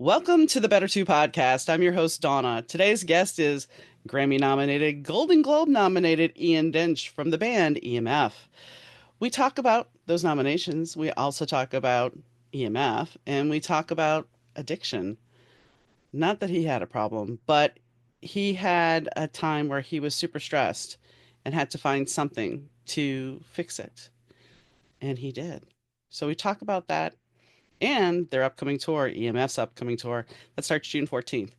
Welcome to the Better Two podcast. I'm your host, Donna. Today's guest is Grammy nominated, Golden Globe nominated Ian Dench from the band EMF. We talk about those nominations. We also talk about EMF and we talk about addiction. Not that he had a problem, but he had a time where he was super stressed and had to find something to fix it. And he did. So we talk about that and their upcoming tour, EMF's upcoming tour, that starts June 14th.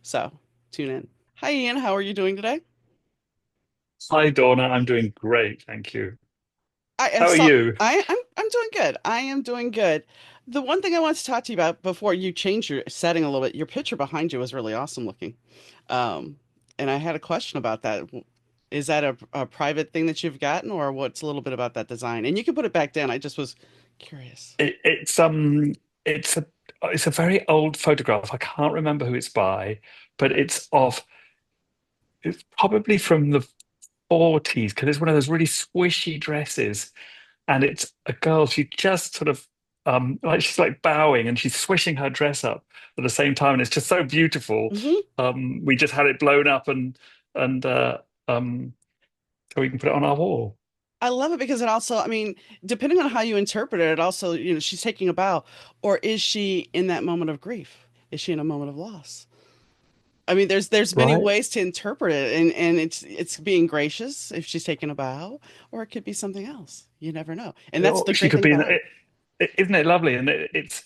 So tune in. Hi, Ian. How are you doing today? Hi, Donna. I'm doing great, thank you. I am How are so you? I'm doing good. I am doing good. The one thing I wanted to talk to you about before you change your setting a little bit, your picture behind you was really awesome looking. Um, and I had a question about that. Is that a private thing that you've gotten, or what's a little bit about that design? And you can put it back down. I just was curious. It's a very old photograph. I can't remember who it's by, but it's probably from the 40s because it's one of those really squishy dresses, and it's a girl. She just sort of like she's like bowing and she's swishing her dress up at the same time, and it's just so beautiful. Hmm. We just had it blown up and um so we can put it on our wall. I love it because it also, I mean, depending on how you interpret it, it also, she's taking a bow, or is she in that moment of grief? Is she in a moment of loss? I mean, there's many Right? ways to interpret it, and it's being gracious if she's taking a bow, or it could be something else. You never know, and that's Or the she great could thing be in about art. isn't it lovely? And it's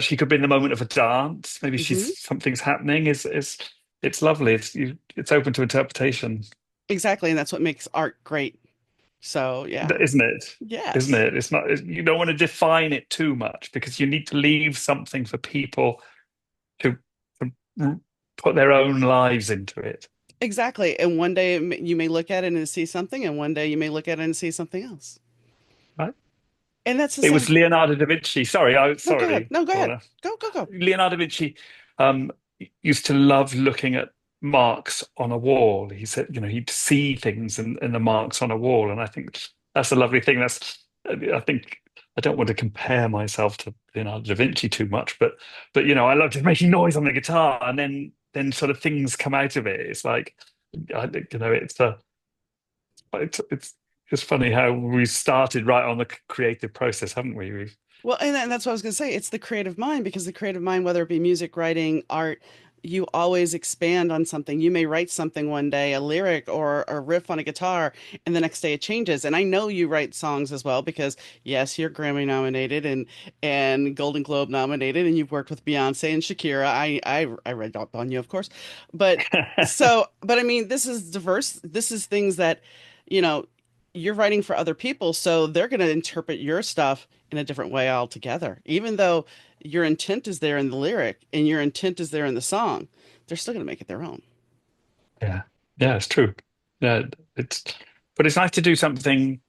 she could be in the moment of a dance. Maybe Hmm. she's something's happening. It's lovely. It's open to interpretation, Exactly, and that's what makes art great. So yeah, isn't it? Isn't yes, it? It's not. You don't want to define it too much because you need to leave something for people to, to put their own lives into it. exactly. And one day you may look at it and see something, and one day you may look at it and see something else. Right? And that's the It same. was Leonardo da Vinci. No, go ahead. Sorry, No, go ahead. Donna. Go. Leonardo da Vinci um, used to love looking at marks on a wall. He said, he'd see things in the marks on a wall, and I think that's a lovely thing. I think, I don't want to compare myself to Leonardo da Vinci too much, but I love just making noise on the guitar, and then sort of things come out of it. It's like, it's just funny how we started right on the creative process, haven't we? Well, and that's what I was going to say. It's the creative mind because the creative mind, whether it be music, writing, art, you always expand on something. You may write something one day, a lyric or a riff on a guitar, and the next day it changes. And I know you write songs as well because yes, you're Grammy nominated and Golden Globe nominated, and you've worked with Beyonce and Shakira. I read up on you, of course, but but I mean, this is diverse. This is things that you know you're writing for other people, so they're going to interpret your stuff in a different way altogether. Even though your intent is there in the lyric and your intent is there in the song, they're still going to make it their own. Yeah, yeah, it's true. Yeah, it's but it's nice to do something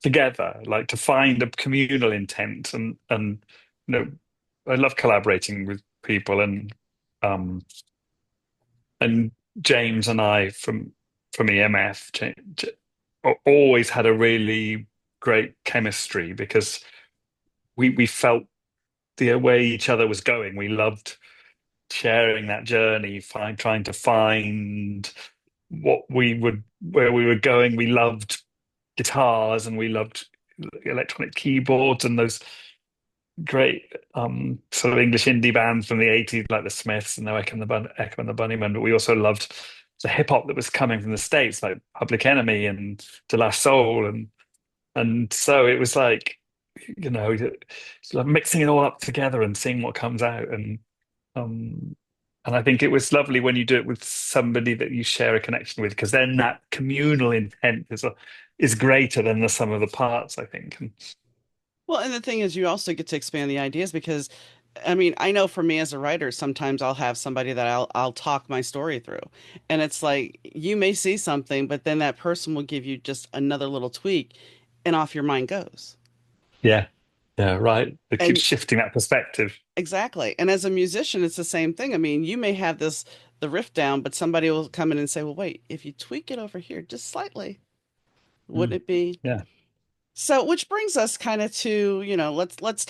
together, like to find a communal intent and I love collaborating with people um and James and I from EMF always had a really great chemistry because we felt the way each other was going. We loved sharing that journey, trying to find where we were going. We loved guitars and we loved electronic keyboards and those great sort of English indie bands from the 80s like the Smiths and the Echo and the Bunnymen, but we also loved the hip hop that was coming from the States like Public Enemy and De La Soul and so it was like it's like mixing it all up together and seeing what comes out um and I think it was lovely when you do it with somebody that you share a connection with, because then that communal intent is greater than the sum of the parts, I think. And Well, and the thing is, you also get to expand the ideas because, I mean, I know for me as a writer, sometimes I'll have somebody that I'll talk my story through, and it's like you may see something, but then that person will give you just another little tweak, and off your mind goes. yeah, yeah, right. It keeps And shifting that perspective. exactly. And as a musician, it's the same thing. I mean, you may have the riff down, but somebody will come in and say, "Well, wait, if you tweak it over here just slightly, wouldn't Mm, it be?" yeah, So, which brings us kind of to, let's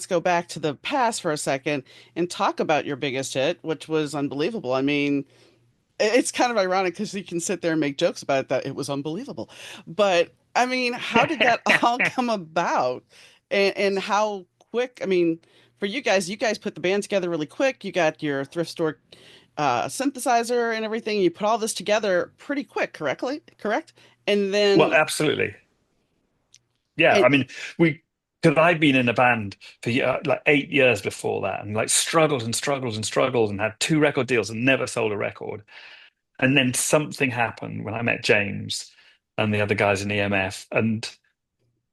go back to the past for a second and talk about your biggest hit, which was unbelievable. I mean, it's kind of ironic because you can sit there and make jokes about it, that it was unbelievable. But I mean, how did that all come about? And how quick? I mean, for you guys put the band together really quick. You got your thrift store synthesizer and everything. You put all this together pretty quick, correct? And Well, then, absolutely. Yeah, and, I mean, we because I'd been in a band for like 8 years before that, and like struggled and struggled and struggled, and had two record deals and never sold a record. And then something happened when I met James and the other guys in EMF, and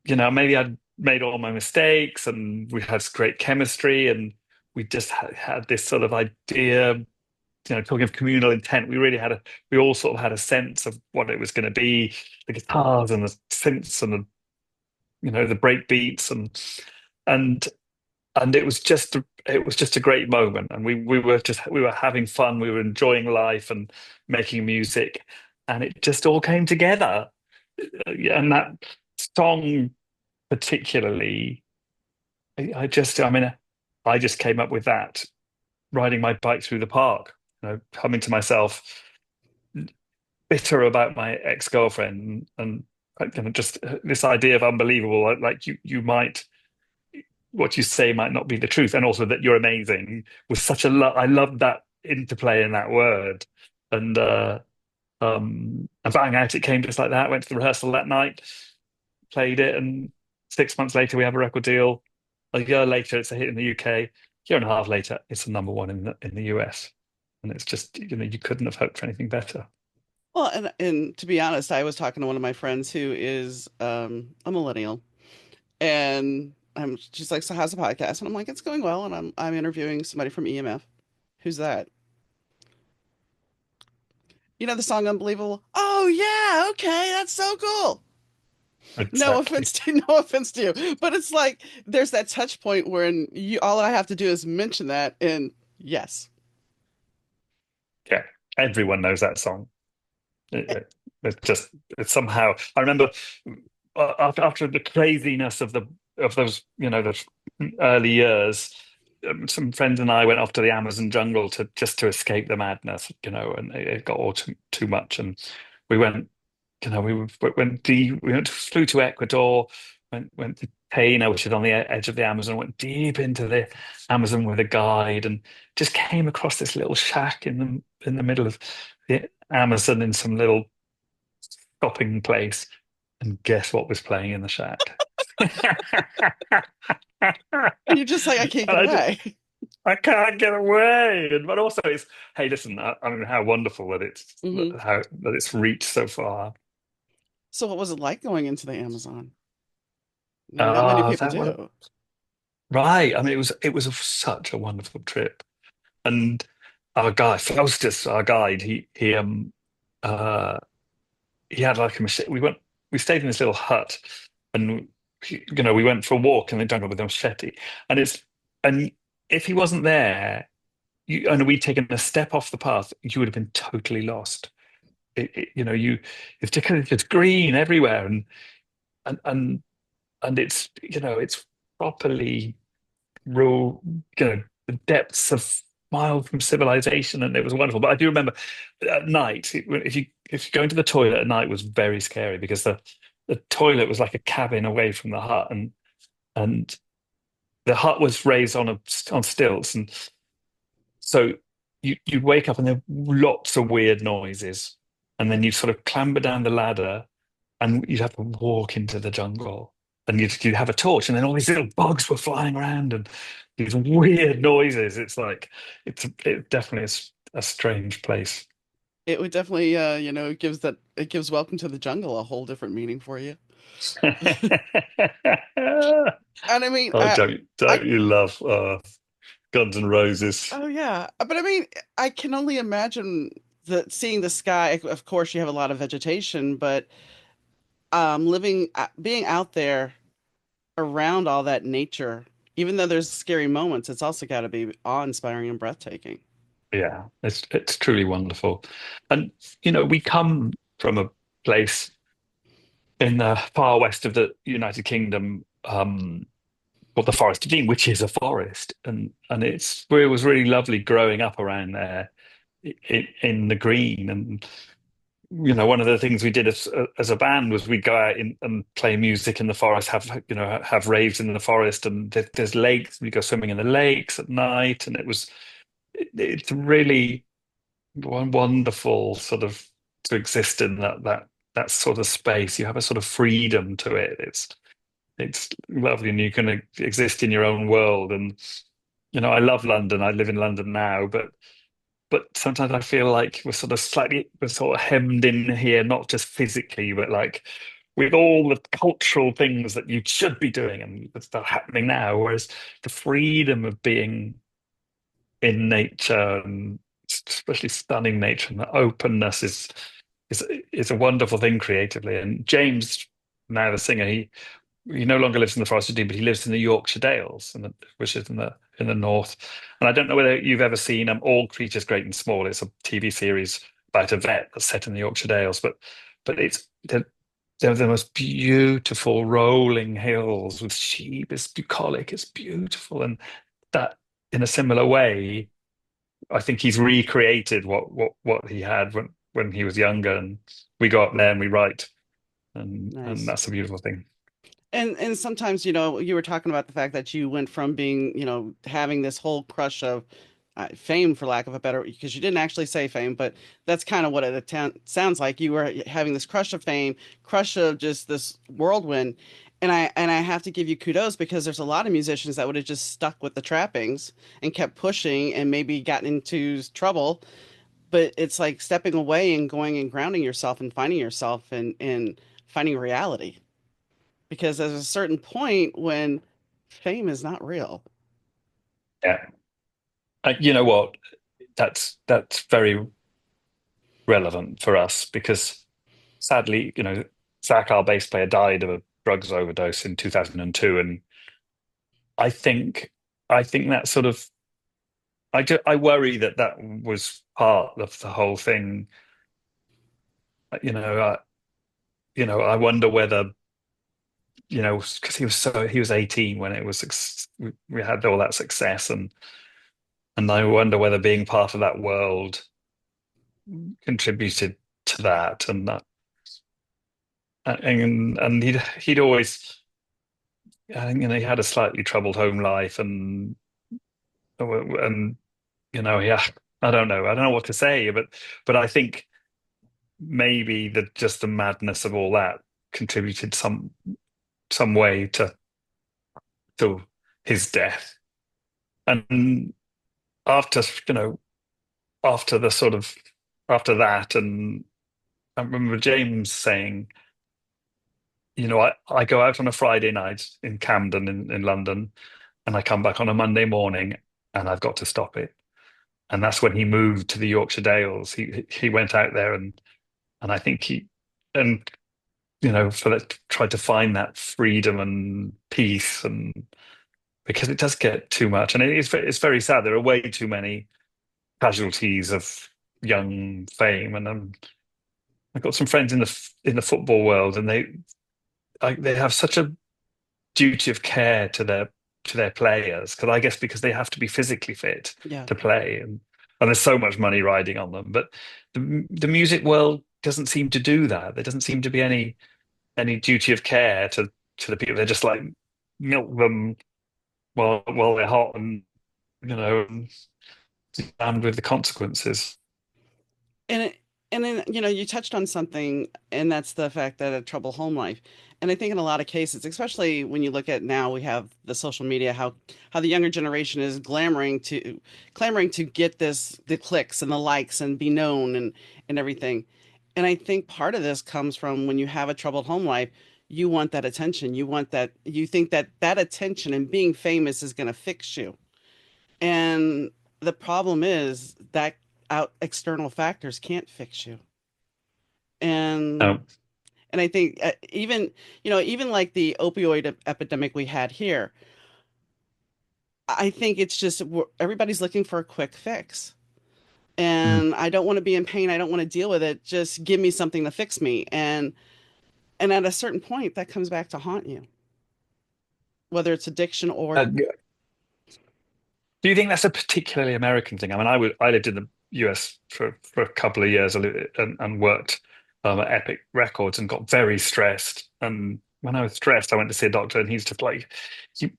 maybe I'd made all my mistakes, and we had great chemistry, and we just had this sort of idea. Talking of communal intent, we all sort of had a sense of what it was going to be, the guitars and the synths and the break beats and it was just a great moment, and we were having fun, we were enjoying life and making music, and it just all came together. Yeah, and that song particularly, I mean, I just came up with that riding my bike through the park, humming to myself, bitter about my ex-girlfriend, and just this idea of unbelievable, like you might, what you say might not be the truth, and also that you're amazing was such a lot. I loved that interplay in that word, and bang out it came just like that. Went to the rehearsal that night, played it, and 6 months later we have a record deal. A year later, it's a hit in the UK. Year and a half later, it's a number one in the US, and it's just you couldn't have hoped for anything better. well, and to be honest, I was talking to one of my friends who is a millennial, and she's like, "So how's the podcast?" And I'm like, "It's going well." And I'm interviewing somebody from EMF. Who's that? You know the song "Unbelievable"? Oh yeah, okay, that's so cool. No Exactly. offense to no offense to you, but it's like there's that touch point where you all I have to do is mention that, and yes. Yeah, everyone knows that song. It's just it's somehow. I remember after the craziness of those those early years, some friends and I went off to the Amazon jungle to escape the madness, and it got all too much, and we went, flew to Ecuador, went to Taina, which is on the edge of the Amazon, went deep into the Amazon with a guide, and just came across this little shack in the middle of the Amazon in some little shopping place, and guess what was playing in the shack? And you're just like, I can't And get away. I can't get away. But also, it's hey, listen. I mean, how wonderful that Hmm. it's reached so far. So what was it like going into the Amazon? Not many Oh, people that was do. right. I mean, it was such a wonderful trip, and our guy Faustus, our guide, uh he had like a machete. We stayed in this little hut, and we went for a walk in the jungle with a machete, and if he wasn't there, and we'd taken a step off the path, you would have been totally lost. It's because it's green everywhere, and and and it's properly rural, the depths of miles from civilization, and it was wonderful. But I do remember at night, if you go into the toilet at night, was very scary because the toilet was like a cabin away from the hut, and the hut was raised on stilts, and so you'd wake up and there were lots of weird noises, and then you'd sort of clamber down the ladder, and you'd have to walk into the jungle, and you'd have a torch, and then all these little bugs were flying around, and these weird noises. It's like it definitely is a strange place. It would definitely, it gives Welcome to the Jungle a whole different meaning for you. And I mean, Oh, don't I, you love Guns N' Roses? oh yeah, but I mean, I can only imagine seeing the sky. Of course, you have a lot of vegetation, but being out there around all that nature, even though there's scary moments, it's also got to be awe-inspiring and breathtaking. Yeah, it's truly wonderful, and we come from a place. in the far west of the United Kingdom, called the Forest of Dean, which is a forest, and it was really lovely growing up around there in the green. And one of the things we did as a band was we'd go out and play music in the forest, have raves in the forest, and there's lakes. We go swimming in the lakes at night, and it's really wonderful sort of to exist in that sort of space. You have a sort of freedom to it. It's lovely, and you can exist in your own world. And I love London. I live in London now, but sometimes I feel like we're sort of hemmed in here, not just physically, but like with all the cultural things that you should be doing and that are happening now. Whereas the freedom of being in nature, and especially stunning nature, and the openness is is a wonderful thing creatively. And James, now the singer, he no longer lives in the Forest of Dean, but he lives in the Yorkshire Dales, which is in the north. And I don't know whether you've ever seen All Creatures Great and Small. It's a TV series about a vet that's set in the Yorkshire Dales, but they're the most beautiful rolling hills with sheep. It's bucolic. It's beautiful, and that in a similar way, I think he's recreated what he had when he was younger. And we go up there and we write, and Nice. that's a beautiful thing. And sometimes, you were talking about the fact that you went from being, having this whole crush of fame, for lack of a better, because you didn't actually say fame, but that's kind of what it sounds like. You were having this crush of fame, crush of just this whirlwind. And I have to give you kudos because there's a lot of musicians that would have just stuck with the trappings and kept pushing and maybe gotten into trouble. But it's like stepping away and going and grounding yourself and finding yourself and finding reality. Because there's a certain point when fame is not real. Yeah. You know what? That's very relevant for us because sadly, Zach, our bass player, died of a drugs overdose in 2002, and I think I think that sort of I worry that was part of the whole thing. You know, I wonder whether because he was 18 when it was we had all that success, and I wonder whether being part of that world contributed to that, and he'd always, I think, he had a slightly troubled home life, and yeah, I don't know what to say, but I think maybe just the madness of all that contributed some way to his death. And after after the sort of after that, and I remember James saying, I go out on a Friday night in Camden in London, and I come back on a Monday morning, and I've got to stop it. And that's when he moved to the Yorkshire Dales. He went out there, and I think and for that, tried to find that freedom and peace, and because it does get too much, and it's very sad. There are way too many casualties of young fame, and I've got some friends in the football world, and they have such a duty of care to their players, because I guess because they have to be physically fit Yeah. to play, and there's so much money riding on them. But the music world doesn't seem to do that. There doesn't seem to be any duty of care to the people. They're just like milk them while they're hot, and and stand with the consequences. And it, and then, you touched on something, and that's the fact that a troubled home life. And I think in a lot of cases, especially when you look at now, we have the social media, how the younger generation is clamoring to get the clicks and the likes and be known and everything. And I think part of this comes from when you have a troubled home life, you want that attention. You think that that attention and being famous is going to fix you. And the problem is that out external factors can't fix you. And No, and I think even like the opioid epidemic we had here, I think it's just everybody's looking for a quick fix. mm, And I don't want to be in pain. I don't want to deal with it. Just give me something to fix me. And And at a certain point, that comes back to haunt you, whether it's addiction or do you think that's a particularly American thing? I mean, I lived in the US for a couple of years and worked at Epic Records and got very stressed. And when I was stressed, I went to see a doctor, and he's just like, "You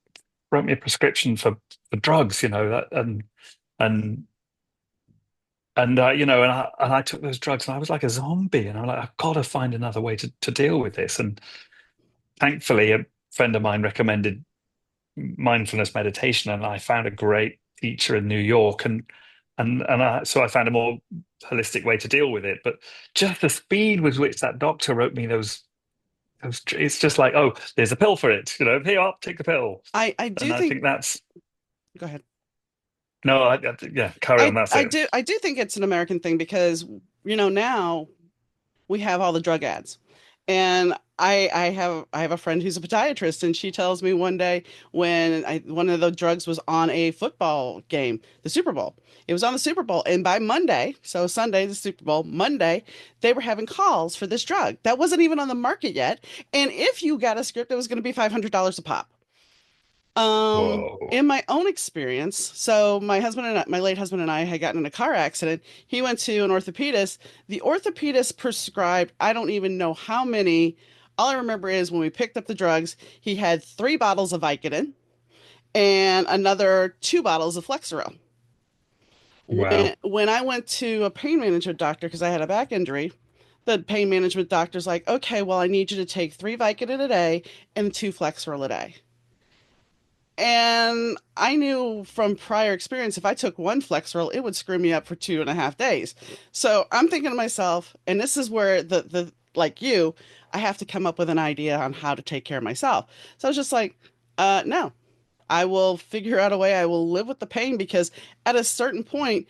wrote me a prescription for drugs, and and I took those drugs, and I was like a zombie, and I'm like, I've got to find another way to deal with this." And thankfully, a friend of mine recommended mindfulness meditation, and I found a great teacher in New York, so I found a more holistic way to deal with it. But just the speed with which that doctor wrote me those, it's just like, oh, there's a pill for it, here, I'll take the pill. I And do I think, think that's go ahead. no, yeah, carry on, that's it. I do think it's an American thing because, now we have all the drug ads. And I have a friend who's a podiatrist, and she tells me one day when one of the drugs was on a football game, the Super Bowl. It was on the Super Bowl, and by Monday, so Sunday, the Super Bowl, Monday, they were having calls for this drug that wasn't even on the market yet. And if you got a script, it was going to be $500 a pop. Whoa. In my own experience, so my late husband and I had gotten in a car accident. He went to an orthopedist. The orthopedist prescribed, I don't even know how many. All I remember is when we picked up the drugs, he had 3 bottles of Vicodin and another 2 bottles of Flexeril. Wow. When I went to a pain management doctor because I had a back injury, the pain management doctor's like, okay, well, I need you to take 3 Vicodin a day and 2 Flexeril a day. And I knew from prior experience, if I took 1 Flexeril, it would screw me up for 2.5 days. So I'm thinking to myself, and this is where the like you, I have to come up with an idea on how to take care of myself. So I was just like, no, I will figure out a way. I will live with the pain because at a certain point,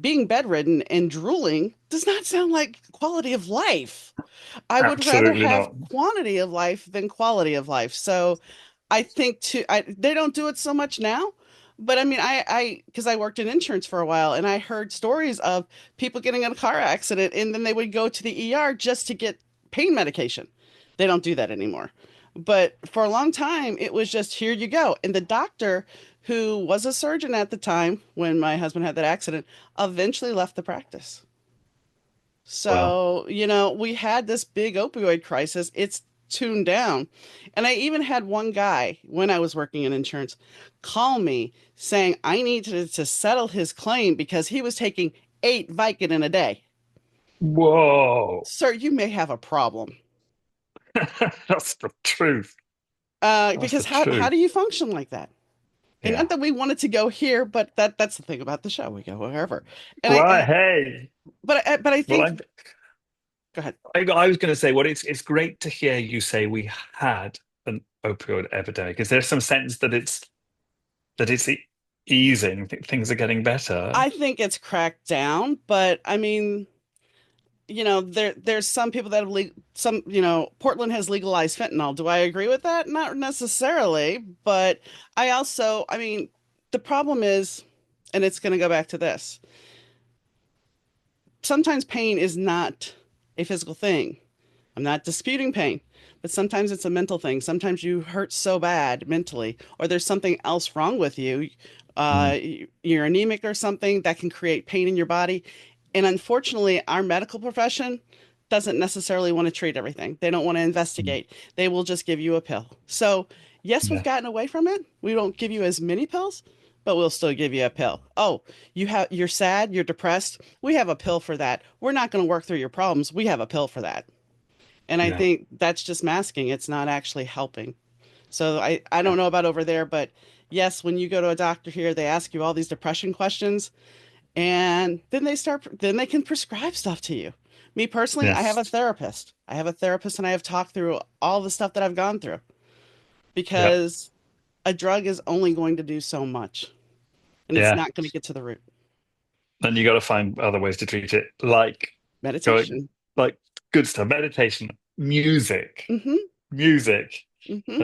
being bedridden and drooling does not sound like quality of life. I would rather Absolutely have not. quantity of life than quality of life. So I think they don't do it so much now, but I mean, because I worked in insurance for a while and I heard stories of people getting in a car accident and then they would go to the ER just to get pain medication. They don't do that anymore. But for a long time, it was just here you go. And the doctor, who was a surgeon at the time when my husband had that accident, eventually left the practice. Wow. So, we had this big opioid crisis. It's tuned down. And I even had one guy when I was working in insurance call me saying I needed to settle his claim because he was taking 8 Vicodin a day. Whoa. Sir, you may have a problem. That's the truth. That's the Because how truth. do you function like that? And Yeah. not that we wanted to go here, but that's the thing about the show. We go wherever. And Well, hey. but I Well, think, go ahead. I was going to say, well, it's great to hear you say we had an opioid epidemic. Is there some sense that it's easing, things are getting better? I think it's cracked down, but I mean, there's some people that have Portland has legalized fentanyl. Do I agree with that? Not necessarily, but I mean, the problem is, and it's going to go back to this. Sometimes pain is not a physical thing. I'm not disputing pain, but sometimes it's a mental thing. Sometimes you hurt so bad mentally, or there's something else wrong with you. Mm, You're anemic or something that can create pain in your body. And unfortunately, our medical profession doesn't necessarily want to treat everything. They don't want to mm, investigate. They will just give you a pill. So, yes, we've yeah, gotten away from it. We don't give you as many pills, but we'll still give you a pill. Oh, you're sad, you're depressed. We have a pill for that. We're not going to work through your problems. We have a pill for that. And I yeah, think that's just masking. It's not actually helping. So I yeah, don't know about over there, but yes, when you go to a doctor here, they ask you all these depression questions and then they can prescribe stuff to you. Me personally, I have yes, a therapist. I have a therapist and I have talked through all the stuff that I've gone through yeah, because a drug is only going to do so much and it's yeah. not going to get to the root. Then you got to find other ways to treat it, like going, Meditation. like good stuff, meditation, music, Mm-hmm. music, Mm-hmm.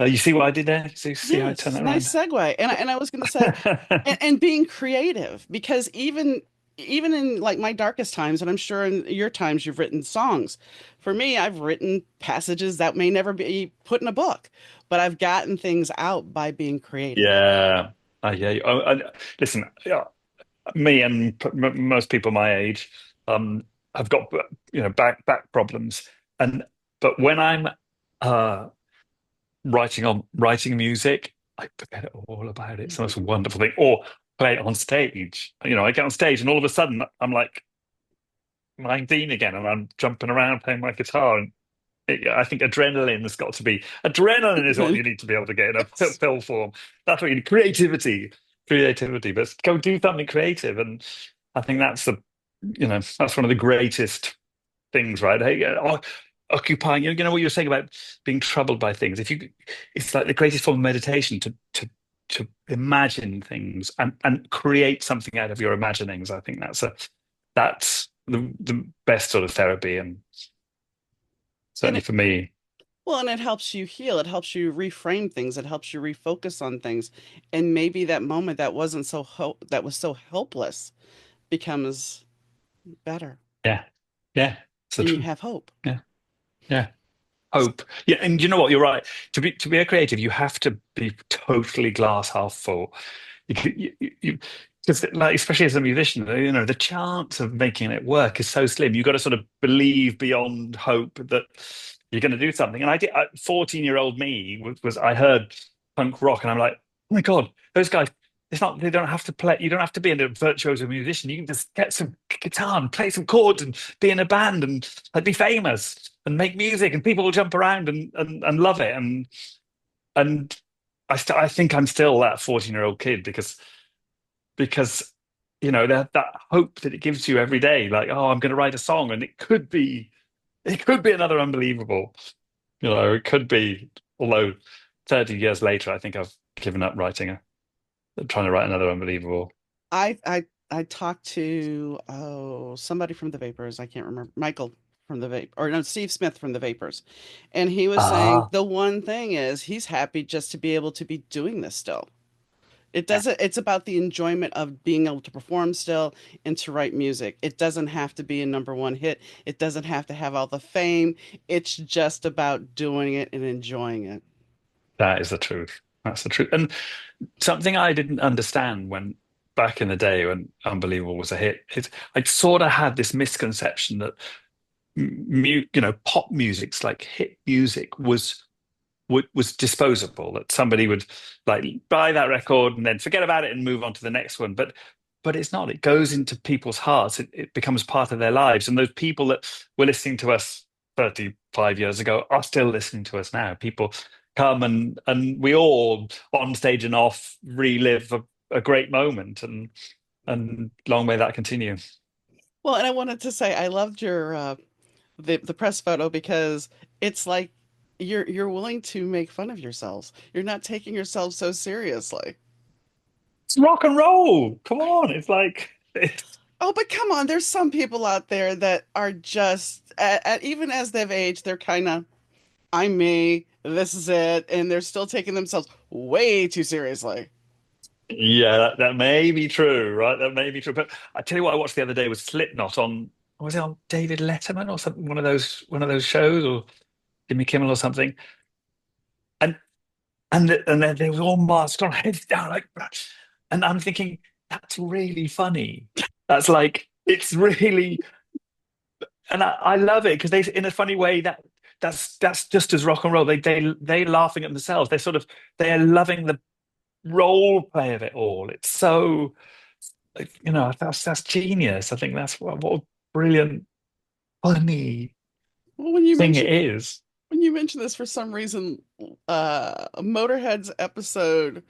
and you see what I did there? See how I turned Yes, that nice around? segue. And I was going to say, and being creative, because even even in like my darkest times, and I'm sure in your times you've written songs. For me, I've written passages that may never be put in a book, but I've gotten things out by being creative. Yeah. Yeah. Listen, yeah, me and most people my age have got back problems, and but when I'm uh writing music, I forget all about it. It's the most wonderful thing. Or play it on stage. I get on stage and all of a sudden I'm like 19 again, and I'm jumping around playing my guitar. And I think adrenaline is what you need to be able to get in a Yes. film form. That's what you need. Creativity. But go do something creative, and I think that's one of the greatest things, right? Hey, occupying. You know what you're saying about being troubled by things. It's like the greatest form of meditation to imagine things and create something out of your imaginings. I think that's the best sort of therapy, and And certainly for me. well, and it helps you heal. It helps you reframe things. It helps you refocus on things. And maybe that moment that wasn't so that was so helpless becomes better, Yeah, yeah, it's the and you truth. have hope. Yeah, yeah. Hope. Yeah, and you know what? You're right. To be a creative, you have to be totally glass half full. Because like especially as a musician, the chance of making it work is so slim. You've got to sort of believe beyond hope that you're going to do something. And 14-year-old me I heard punk rock, and I'm like, oh my God, those guys. It's not. They don't have to play. You don't have to be a virtuoso musician. You can just get some guitar and play some chords and be in a band and like be famous and make music, and people will jump around and love it. And I think I'm still that 14-year-old kid because that hope that it gives you every day, like, oh, I'm going to write a song, and it could be another unbelievable. It could be. Although 30 years later, I think I've given up trying to write another unbelievable. I talked to somebody from the Vapors. I can't remember. Michael from the Vape or no, Steve Smith from the Vapors. And he was saying Ah, the one thing is he's happy just to be able to be doing this still. It yeah, doesn't, it's about the enjoyment of being able to perform still and to write music. It doesn't have to be a number one hit. It doesn't have to have all the fame. It's just about doing it and enjoying it. that is the truth. That's the truth. And something I didn't understand when back in the day when Unbelievable was a hit is I sort of had this misconception that pop music's like hit music was disposable, that somebody would like buy that record and then forget about it and move on to the next one. But it's not. It goes into people's hearts. It becomes part of their lives. And those people that were listening to us 35 years ago are still listening to us now. People come and we all on stage and off relive a great moment, and long may that continue. Well, and I wanted to say I loved your the press photo because it's like you're willing to make fun of yourselves. You're not taking yourself so seriously. It's rock and roll. Come on. It's like Oh, but come on, there's some people out there that are just even as they've aged, they're kind of I'm me, this is it, and they're still taking themselves way too seriously. Yeah, that may be true, right? That may be true. But I tell you what, I watched the other day was Slipknot on, was it on David Letterman or something, one of those shows, or Jimmy Kimmel or something. And and then they were all masked on, heads down, like, and I'm thinking that's really funny. That's like it's really, and I love it because they, in a funny way, that's just as rock and roll. They laughing at themselves. They are loving the role play of it all. It's so. That's genius. I think that's what a brilliant, funny Well, when you thing it mention is. this for some reason, Motorhead's episode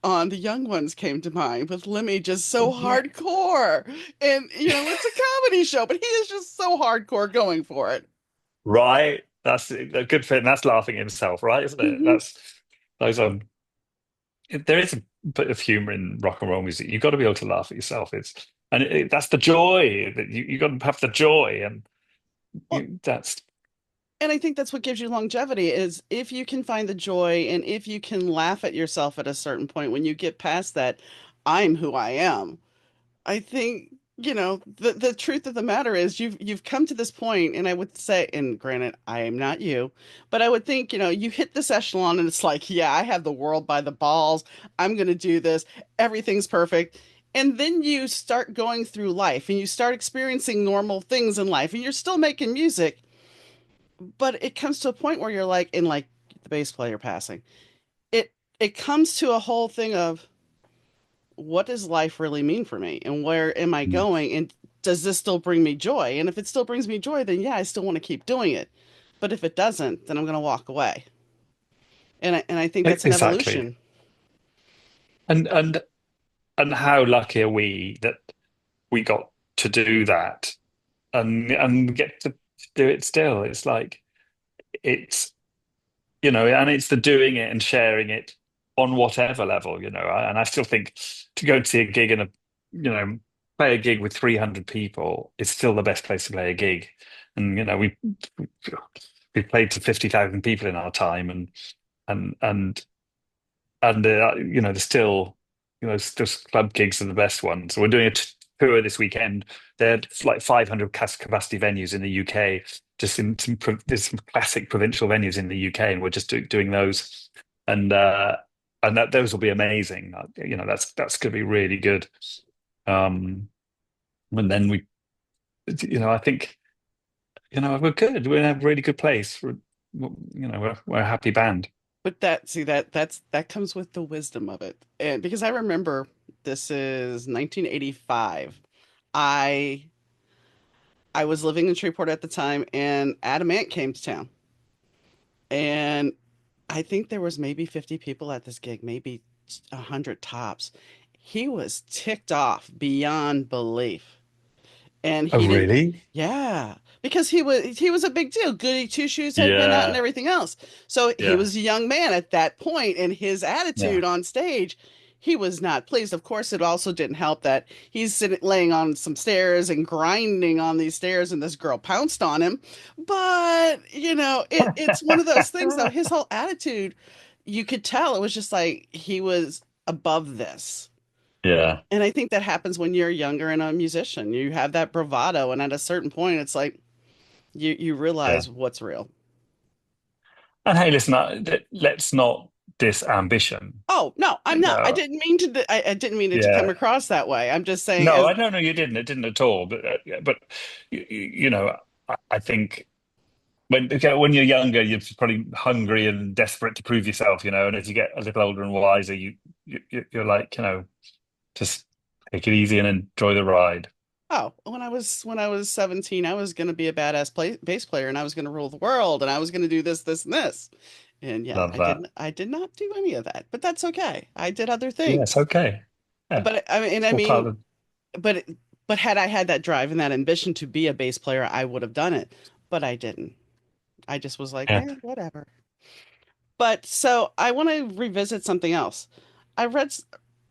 on The Young Ones came to mind with Lemmy just so Yeah. hardcore. And it's a comedy show, but he is just so hardcore going for it. Right. That's a good fit. And that's laughing at himself, right? Isn't it? Hmm. That's those there is a bit of humor in rock and roll music. You've got to be able to laugh at yourself. That's the joy that you got to have the joy, and Well, that's and I think that's what gives you longevity is if you can find the joy and if you can laugh at yourself at a certain point when you get past that, I'm who I am. I think. the truth of the matter is you've come to this point, and I would say, and granted, I am not you, but I would think, you hit this echelon and it's like, yeah, I have the world by the balls. I'm going to do this. Everything's perfect. And then you start going through life and you start experiencing normal things in life and you're still making music, but it comes to a point where you're like, in like the bass player passing, it comes to a whole thing of, what does life really mean for me and where am I Mm. going, and does this still bring me joy? And if it still brings me joy, then yeah, I still want to keep doing it. But if it doesn't, then I'm going to walk away. And I think that's an Exactly. evolution. And and how lucky are we that we got to do that and get to do it still. It's like it's and it's the doing it and sharing it on whatever level, and I still think to go and see a gig and play a gig with 300 people is still the best place to play a gig. And we played to 50,000 people in our time, and and there's still still club gigs are the best ones. So we're doing a tour this weekend. There are like 500 capacity venues in the UK, just in there's some classic provincial venues in the UK, and we're just doing those, and that those will be amazing. That's going to be really good. Um, and then I think we're good. We're in a really good place. We're a happy band. But that comes with the wisdom of it. And because I remember, this is 1985. I I was living in Shreveport at the time, and Adam Ant came to town. And I think there was maybe 50 people at this gig, maybe 100 tops. He was ticked off beyond belief. And Oh, he didn't, really? yeah, because he was a big deal. Goody Two Shoes had been out and Yeah, everything else. So he yeah, was a young man at that point, and his yeah. attitude on stage, he was not pleased. Of course, it also didn't help that he's sitting laying on some stairs and grinding on these stairs, and this girl pounced on him. But it's one of those things, though. His whole attitude, you could tell it was just like he was above this. Yeah, And I think that happens when you're younger and a musician. You have that bravado, and at a certain point, it's like you yeah. realize what's real. And hey, listen, let's not diss ambition. Oh no, I'm not. I No, didn't mean to. I didn't mean it to come yeah. across that way. I'm just saying, No, as I don't know. You didn't. It didn't at all. But I think when you're younger, you're probably hungry and desperate to prove yourself. And as you get a little older and wiser, you're like, just take it easy and enjoy the ride. oh, when I was 17, I was going to be a badass bass player, and I was going to rule the world, and I was going to do this, this, and this. And yeah, Love that. I did not do any of that, but that's okay. I did other Yeah, it's things. okay. Yeah, But I mean, it's all part of. but but had I had that drive and that ambition to be a bass player, I would have done it. But I didn't. I just was like, Yeah, whatever. But so I want to revisit something else. I read,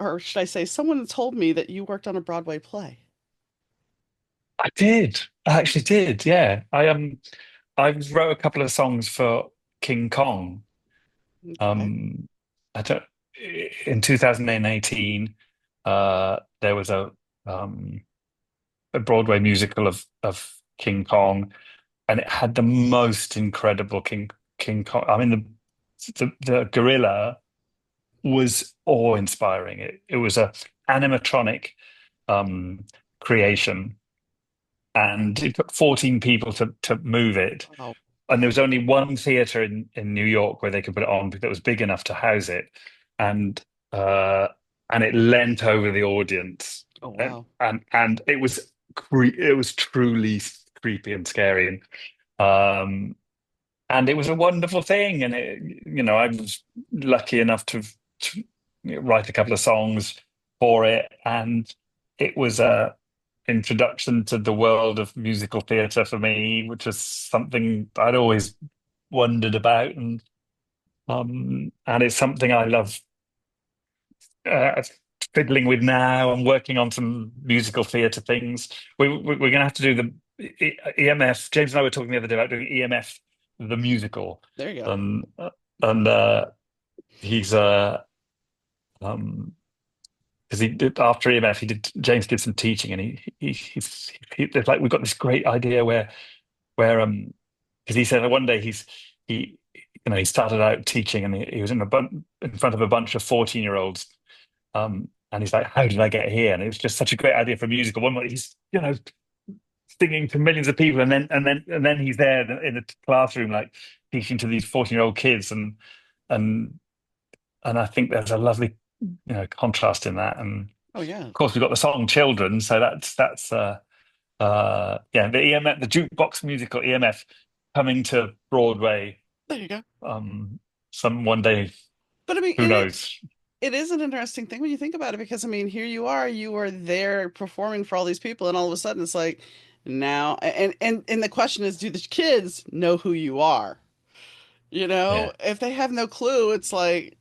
or should I say, someone told me that you worked on a Broadway play. I did. I actually did. Yeah, I wrote a couple of songs for King Kong. Okay. Um, I don't, in 2018, there was a Broadway musical of King Kong, and it had the most incredible King Kong. I mean, the gorilla was awe-inspiring. It was a animatronic um, creation, and it took 14 people to move it. Wow. And there was only one theater in New York where they could put it on that was big enough to house it, and uh, and it leant over the audience, Oh, and wow. it was it was truly creepy and scary, and it was a wonderful thing, and I was lucky enough to write a couple of songs for it, and it was a introduction to the world of musical theatre for me, which was something I'd always wondered about, and it's something I love uh, fiddling with now. I'm working on some musical theatre things. We're going to have to do the EMF. James and I were talking the other day about doing EMF the musical, There you go. and and he's um because he did after EMF, he did James did some teaching, and there's like we've got this great idea where because he said that one day he he started out teaching, and he was in front of a bunch of 14-year-olds, and he's like, how did I get here? And it was just such a great idea for a musical. One where he's singing to millions of people, and then he's there in the classroom like teaching to these 14-year-old kids, and and I think there's a lovely contrast in that. And Oh yeah. of course we've got the song Children, so that's yeah, the EMF, the jukebox musical EMF, coming to Broadway, There you go. some one day, But I mean, who knows. it is an interesting thing when you think about it because I mean, here you are there performing for all these people, and all of a sudden it's like now, and the question is, do the kids know who you are? You know, Yeah, if they have no clue, it's like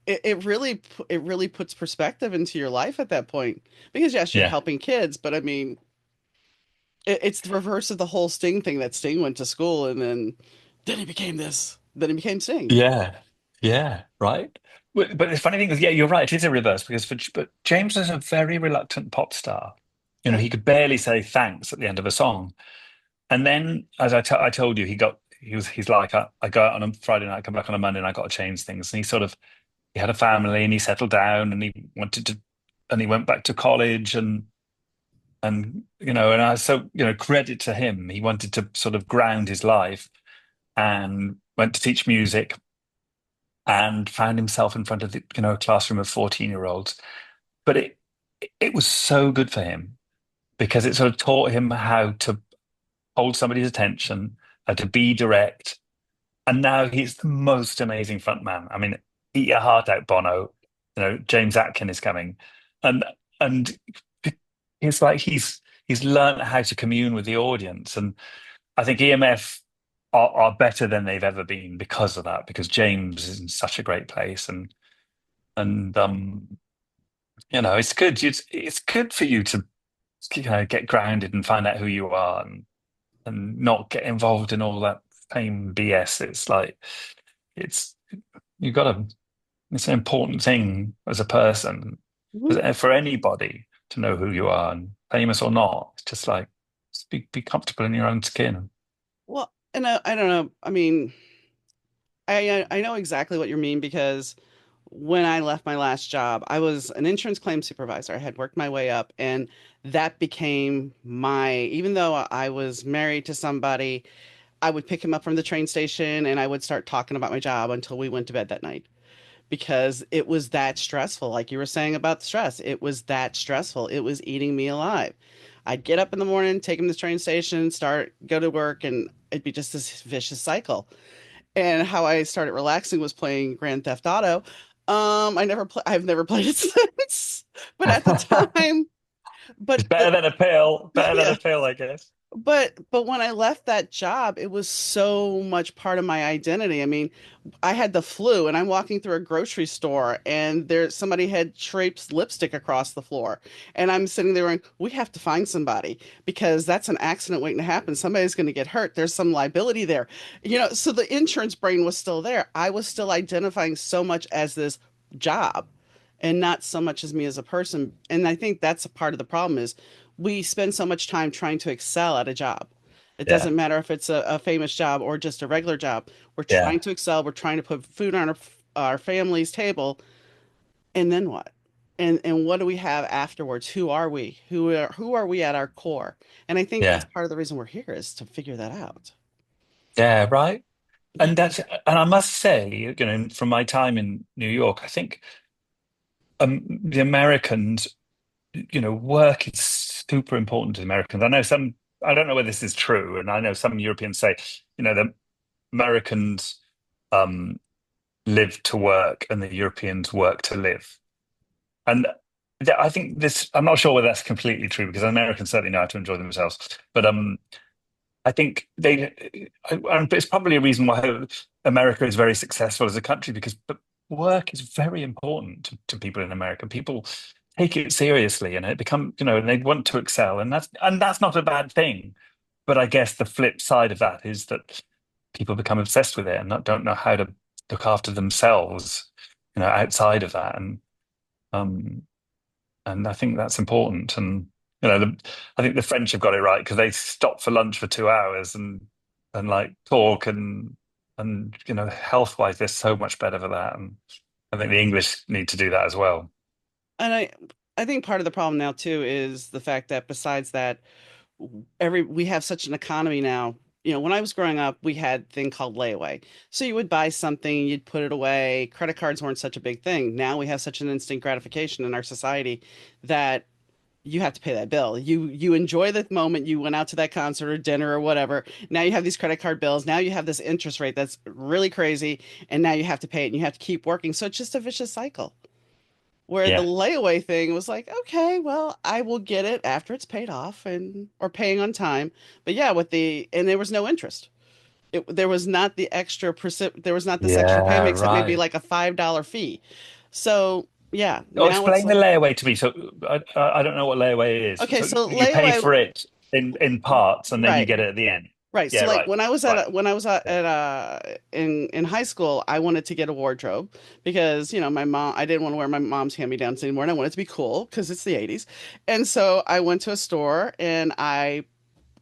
it really puts perspective into your life at that point. Because yes, you're yeah, helping kids, but I mean, it's the reverse of the whole Sting thing that Sting went to school and then he became this, then he became Sting. yeah, yeah, right. But the funny thing is, yeah, you're right. It is a reverse because but James is a very reluctant pop star. Yeah. He could barely say thanks at the end of a song. And then, as I told you, he's like, I go out on a Friday night, come back on a Monday, and I got to change things. And he had a family, and he settled down, and he went back to college, and I so credit to him. He wanted to sort of ground his life, and went to teach music, and found himself in front of a classroom of 14-year-olds. But it was so good for him because it sort of taught him how to hold somebody's attention, how to be direct. And now he's the most amazing front man. I mean, eat your heart out, Bono. James Atkin is coming, and and it's like he's learned how to commune with the audience. And I think EMF are better than they've ever been because of that. Because James is in such a great place, and it's good. It's good for you to get grounded and find out who you are, and not get involved in all that fame BS. It's like it's you got to. It's an important thing as a person, Mhm. for anybody to know who you are, and famous or not. It's just like be comfortable in your own skin. Well, and I don't know. I mean, I know exactly what you mean because when I left my last job, I was an insurance claim supervisor. I had worked my way up, and that became even though I was married to somebody, I would pick him up from the train station and I would start talking about my job until we went to bed that night because it was that stressful. Like you were saying about the stress, it was that stressful. It was eating me alive. I'd get up in the morning, take him to the train station, go to work, and it'd be just this vicious cycle. And how I started relaxing was playing Grand Theft Auto. I've never played it since, but at the time, It's but better than a pill. Better than yeah, a pill, I guess. but when I left that job, it was so much part of my identity. I mean, I had the flu and I'm walking through a grocery store and somebody had traipsed lipstick across the floor. And I'm sitting there going, we have to find somebody because that's an accident waiting to happen. Somebody's going to get hurt. There's some liability there. So the insurance brain was still there. I was still identifying so much as this job and not so much as me as a person. And I think that's a part of the problem is we spend so much time trying to excel at a job. It Yeah, doesn't matter if it's a famous job or just a regular job. We're yeah, trying to excel. We're trying to put food on our family's table. And then what? And what do we have afterwards? Who are we? Who are we at our core? And I think that's yeah, part of the reason we're here is to figure that out. yeah. Right. Yeah. And I must say, from my time in New York, I think the Americans, work is super important to the Americans. I don't know whether this is true, and I know some Europeans say, the Americans um, live to work and the Europeans work to live. And I think I'm not sure whether that's completely true because Americans certainly know how to enjoy themselves. But I think but it's probably a reason why America is very successful as a country because but work is very important to people in America. People take it seriously, and it become, and they want to excel, and that's not a bad thing. But I guess the flip side of that is that people become obsessed with it and don't know how to look after themselves, outside of that. And um, and I think that's important. And I think the French have got it right because they stop for lunch for 2 hours and like talk and health wise, they're so much better for that. And I think the English need to do that as well. And I think part of the problem now too is the fact that besides that, every we have such an economy now. When I was growing up, we had a thing called layaway. So you would buy something, you'd put it away. Credit cards weren't such a big thing. Now we have such an instant gratification in our society that you have to pay that bill. You enjoy the moment you went out to that concert or dinner or whatever. Now you have these credit card bills. Now you have this interest rate that's really crazy, and now you have to pay it and you have to keep working. So it's just a vicious cycle. Where the Yeah, layaway thing was like, okay, well, I will get it after it's paid off and or paying on time. But yeah, and there was no interest. There was not the there was not this extra yeah, payment except maybe right. like a $5 fee. So yeah, Oh, now it's explain the like, layaway to me. So I don't know what layaway is. okay, So so you pay layaway, for it in parts, and then you right. get it at the end. Right. Yeah, So like right, when right. I was Yeah, in high school, I wanted to get a wardrobe because, my mom, I didn't want to wear my mom's hand-me-downs anymore and I wanted to be cool because it's the 80s. And so I went to a store and I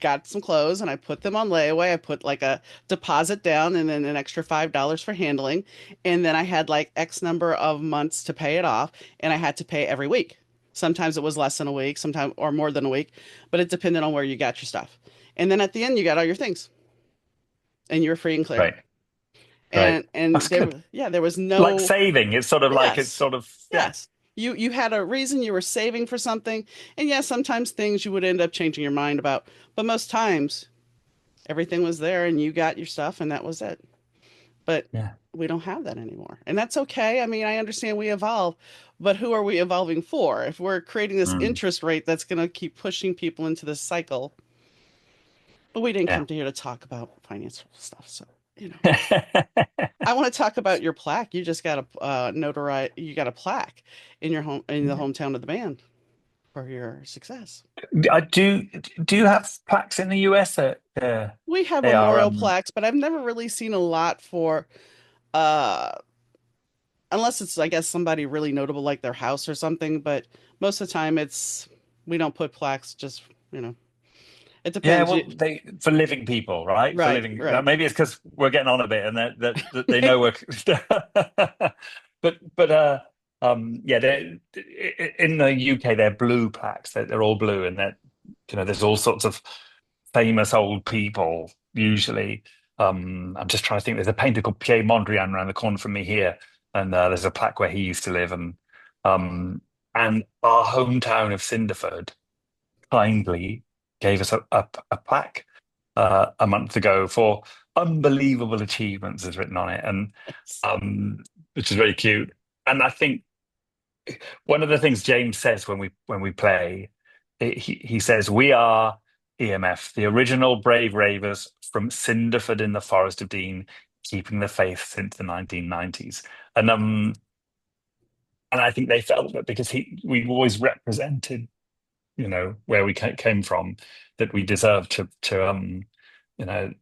got some clothes and I put them on layaway. I put like a deposit down and then an extra $5 for handling. And then I had like X number of months to pay it off and I had to pay every week. Sometimes it was less than a week, sometimes or more than a week, but it depended on where you got your stuff. And then at the end you got all your things and you were free and clear. right, right. And That's good. there was Like no. saving. It's sort of like it's Yes. sort of yeah. Yes. You had a reason, you were saving for something. And yes, sometimes things you would end up changing your mind about, but most times everything was there and you got your stuff and that was it. But Yeah. we don't have that anymore. And that's okay. I mean, I understand we evolve, but who are we evolving for? If we're creating this Mm, interest rate that's going to keep pushing people into this cycle, but we didn't yeah. come to here to talk about financial stuff. So, you know. I want to talk about your plaque. You just got a you got a plaque in your home in the hometown of the band for your success. I do. Do you have plaques in the US? We have They are. memorial plaques, but I've never really seen a lot for uh unless it's I guess somebody really notable like their house or something, but most of the time it's we don't put plaques just, you know. It Yeah, depends. well, they for living people, right? For Right, living, right. maybe it's because we're getting on a bit, and that they know we're. But yeah, in the UK they're blue plaques. They're all blue, and there's all sorts of famous old people usually. I'm just trying to think. There's a painter called Pierre Mondrian around the corner from me here, and there's a plaque where he used to live, um, and our hometown of Cinderford kindly gave us a plaque a month ago for unbelievable achievements, is written on it, and which is very cute. And I think one of the things James says when we play, he says we are EMF, the original brave ravers from Cinderford in the Forest of Dean, keeping the faith since the 1990s. And I think they felt that because we've always represented where we came from, that we deserve to you know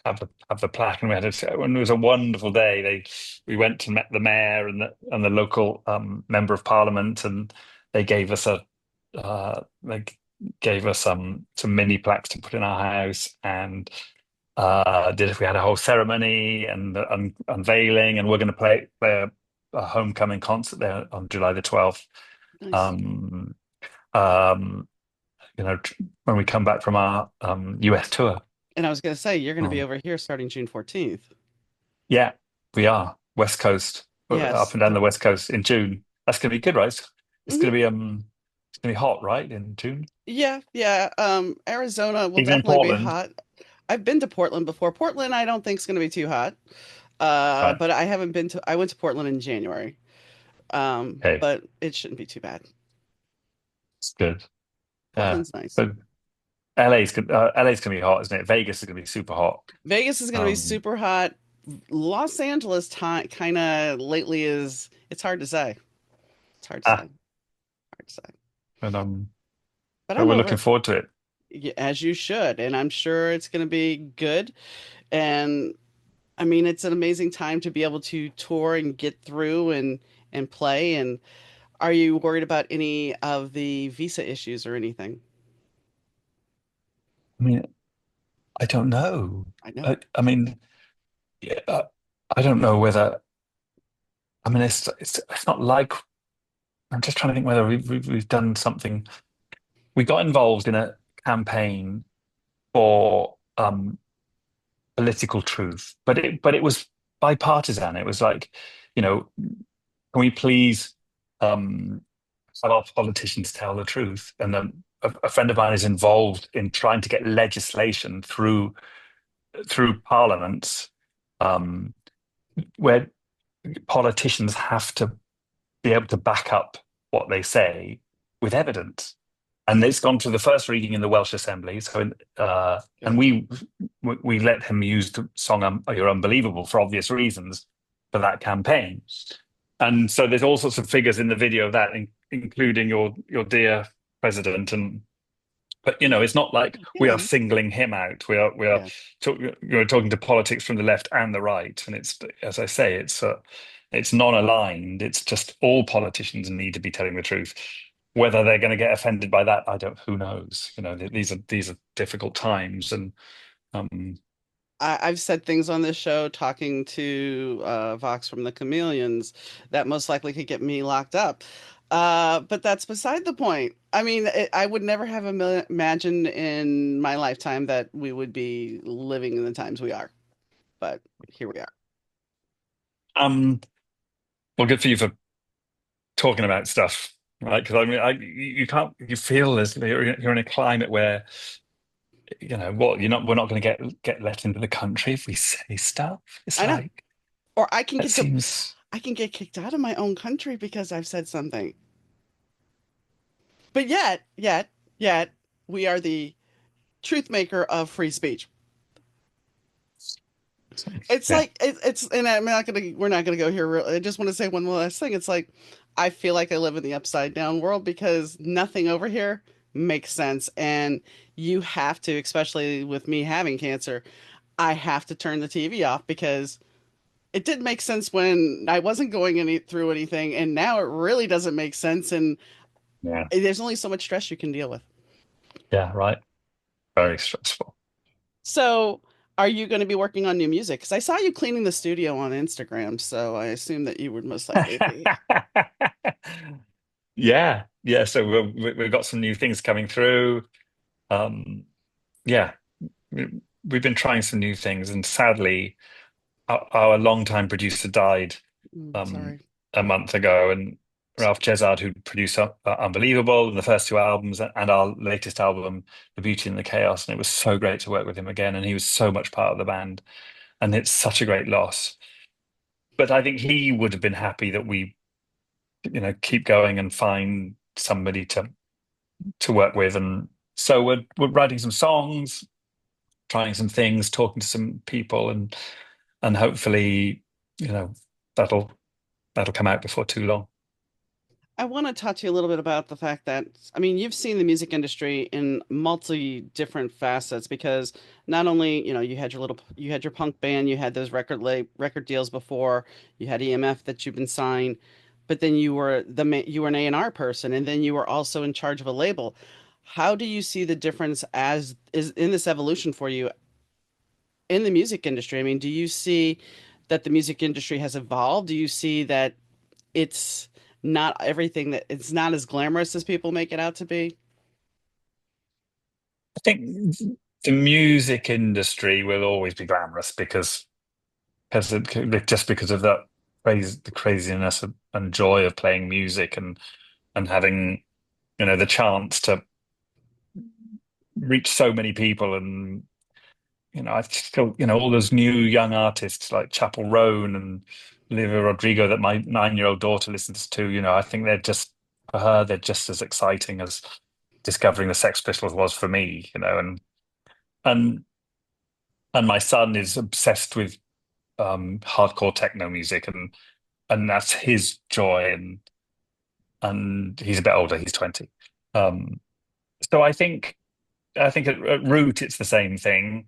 have the plaque. And when it was a wonderful day. We went and met the mayor and the local member of parliament, and they gave us they gave us some mini plaques to put in our house, and we had a whole ceremony and unveiling, and we're going to play a homecoming concert there on July the 12th. Nice. Um, um, when we come back from our US tour. And I was going to say you're going to be Mm. over here starting June 14th. Yeah, we are West Coast, up Yes. and down the West Coast in June. That's going to be good, right? It's Hmm. going to be hot, right, in June, Yeah, yeah. Arizona will even in definitely be Portland. hot. I've been to Portland before. Portland, I don't think is going to be too hot. Right. But I haven't been to. I went to Portland in January. Okay, But it shouldn't be too bad. it's good. Yeah, Portland's nice. but LA's good. LA's going to be hot, isn't it? Vegas is going to be super hot. Vegas is going to be Um, super hot. Los Angeles time kind of lately is it's hard to say. It's hard to say. ah, Hard to say. but But but I'm we're looking over forward to it. as you should, and I'm sure it's going to be good. And I mean, it's an amazing time to be able to tour and get through and play. And Are you worried about any of the visa issues or anything? I mean, I don't know. I know. I mean, yeah, I don't know whether. I mean, it's not like I'm just trying to think whether we've done something. We got involved in a campaign for political truth, but it was bipartisan. It was like, you know, can we please um, have our politicians tell the truth? And then a friend of mine is involved in trying to get legislation through parliaments um, where politicians have to be able to back up what they say with evidence. And it's gone to the first reading in the Welsh Assembly. And Good. we let him use the song "You're Unbelievable" for obvious reasons for that campaign. And so there's all sorts of figures in the video of that, including your dear president. And but it's not like we are Yeah. singling him out. We are Yeah. talking to politics from the left and the right, and it's, as I say, it's non-aligned. It's just all politicians need to be telling the truth. Whether they're going to get offended by that, I don't. Who knows? These are difficult times, and um, I've said things on this show talking to Vox from the Chameleons that most likely could get me locked up. But that's beside the point. I mean, I would never have imagined in my lifetime that we would be living in the times we are. But here we are. um, well, good for you for talking about stuff, right? Because I mean, you can't, you feel as you're in a climate where what we're not going to get let into the country if we say stuff. It's I know. like Or that seems. I can get kicked out of my own country because I've said something. But yet, we are the truth maker of free speech. It's Yeah, like and we're not gonna go here. I just want to say one last thing. It's like I feel like I live in the upside down world because nothing over here makes sense, and you have to, especially with me having cancer, I have to turn the TV off because it didn't make sense when I wasn't going through anything, and now it really doesn't make sense, and yeah, there's only so much stress you can deal with. yeah, right. Very stressful. So, are you going to be working on new music? Because I saw you cleaning the studio on Instagram, so I assume that you would most likely be. Yeah, yeah. So we've got some new things coming through. Um, yeah, we've been trying some new things, and sadly, our longtime producer died um, Sorry. a month ago, and Ralph Jezard, who produced Unbelievable and the first two albums, and our latest album, The Beauty and the Chaos, and it was so great to work with him again, and he was so much part of the band, and it's such a great loss. But I think he would have been happy that we, keep going and find somebody to work with, and so we're writing some songs, trying some things, talking to some people, and hopefully, you know, that'll that'll come out before too long. I want to talk to you a little bit about the fact that, I mean, you've seen the music industry in multi different facets because not only, you had your punk band, you had those record deals before, you had EMF that you've been signed, but then you were an A&R person, and then you were also in charge of a label. How do you see the difference as is in this evolution for you in the music industry? I mean, do you see that the music industry has evolved? Do you see that it's it's not as glamorous as people make it out to be? I think the music industry will always be glamorous just because of the craziness and joy of playing music and having the chance to reach so many people. And I still, all those new young artists like Chapel Roan and Olivia Rodrigo that my 9-year-old daughter listens to. I think for her, they're just as exciting as discovering the Sex Pistols was for me. And and my son is obsessed with hardcore techno music, and that's his joy. And he's a bit older; he's 20. Um, so I think at root it's the same thing.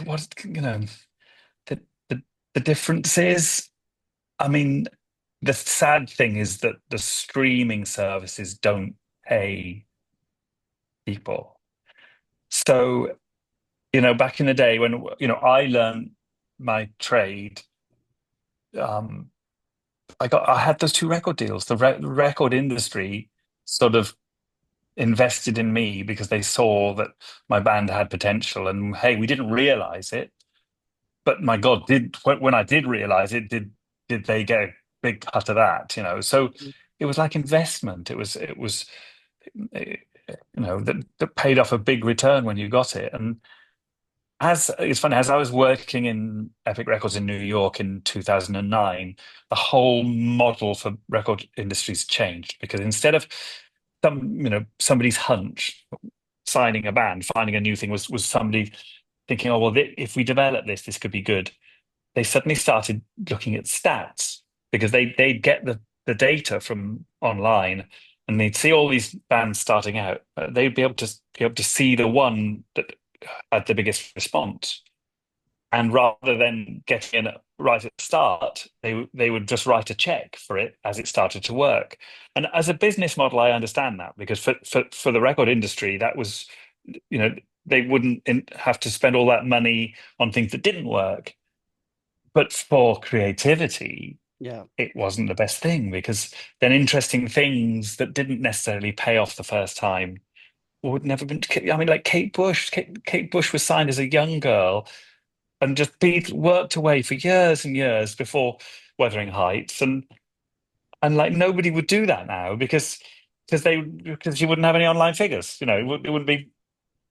What the the the difference is, I mean. the sad thing is that the streaming services don't pay people. So, back in the day when, I learned my trade, um, I had those two record deals. The record industry sort of invested in me because they saw that my band had potential. And hey, we didn't realize it, but my God, did when I did realize it, did they get a big cut of that? So it was like investment. It was that paid off a big return when you got it. And as it's funny, as I was working in Epic Records in New York in 2009, the whole model for record industries changed because instead of somebody's hunch signing a band, finding a new thing was somebody thinking, oh well, if we develop this, this could be good. They suddenly started looking at stats because they'd get the data from online and they'd see all these bands starting out. They'd be able to see the one that had the biggest response. And rather than getting in right at the start, they would just write a check for it as it started to work. And as a business model, I understand that because for the record industry, that was, you know, they wouldn't have to spend all that money on things that didn't work. But for creativity, Yeah. it wasn't the best thing because then interesting things that didn't necessarily pay off the first time would never been. I mean, like Kate Bush. Kate Bush was signed as a young girl and just be worked away for years and years before Wuthering Heights, and like nobody would do that now because you wouldn't have any online figures. It wouldn't be.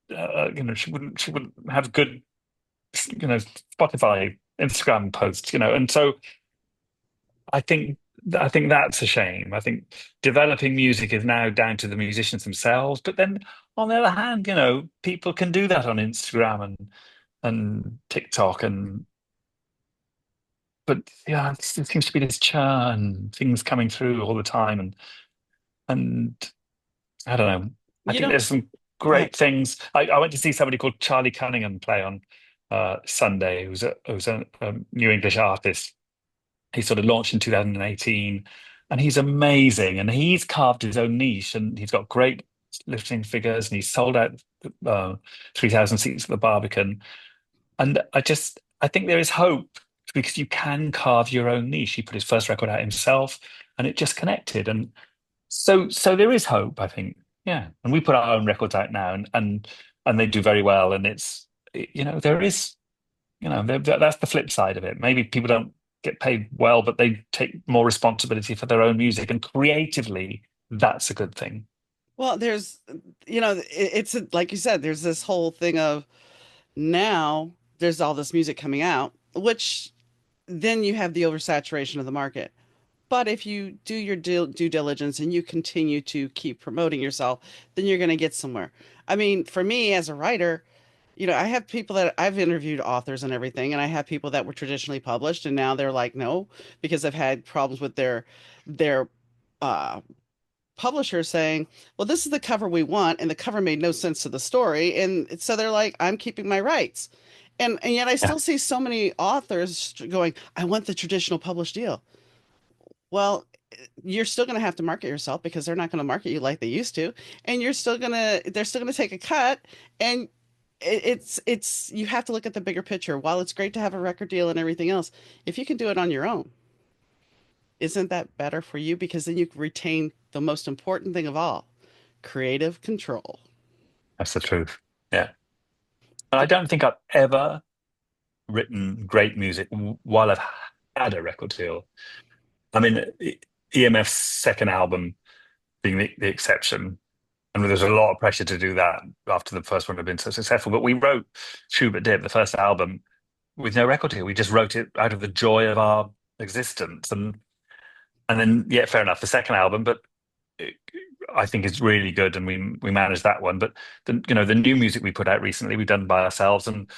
She wouldn't have good Spotify, Instagram posts. And so I think. I think that's a shame. I think developing music is now down to the musicians themselves. But then, on the other hand, people can do that on Instagram and TikTok but yeah, there seems to be this churn, things coming through all the time, and I don't know. I You think don't there's some go ahead. great things. I went to see somebody called Charlie Cunningham play on Sunday, who's a new English artist. He sort of launched in 2018, and he's amazing. And he's carved his own niche, and he's got great lifting figures, and he's sold out 3,000 seats at the Barbican. And I think there is hope because you can carve your own niche. He put his first record out himself and it just connected. And so there is hope, I think. Yeah. And we put our own records out now and they do very well. And there is, that's the flip side of it. Maybe people don't get paid well, but they take more responsibility for their own music. And creatively, that's a good thing. Well, it's like you said, there's this whole thing of now there's all this music coming out, which then you have the oversaturation of the market. But if you do your due diligence and you continue to keep promoting yourself, then you're going to get somewhere. I mean, for me as a writer, I have people that I've interviewed authors and everything, and I have people that were traditionally published, and now they're like, no, because they've had problems with their uh, publisher saying, well, this is the cover we want, and the cover made no sense to the story, and so they're like, I'm keeping my rights. And yet I Yeah, still see so many authors going, I want the traditional published deal. Well, you're still going to have to market yourself because they're not going to market you like they used to, and they're still going to take a cut, and it's you have to look at the bigger picture. While it's great to have a record deal and everything else, if you can do it on your own, isn't that better for you? Because then you can retain the most important thing of all, creative control. that's the truth. Yeah. And I don't think I've ever written great music while I've had a record deal. I mean, EMF's second album being the exception, and there's a lot of pressure to do that after the first one had been so successful. But we wrote Schubert Dip, the first album, with no record deal. We just wrote it out of the joy of our existence, and then yeah, fair enough, the second album, but it, I think it's really good, and we managed that one. But the new music we put out recently, we've done by ourselves, and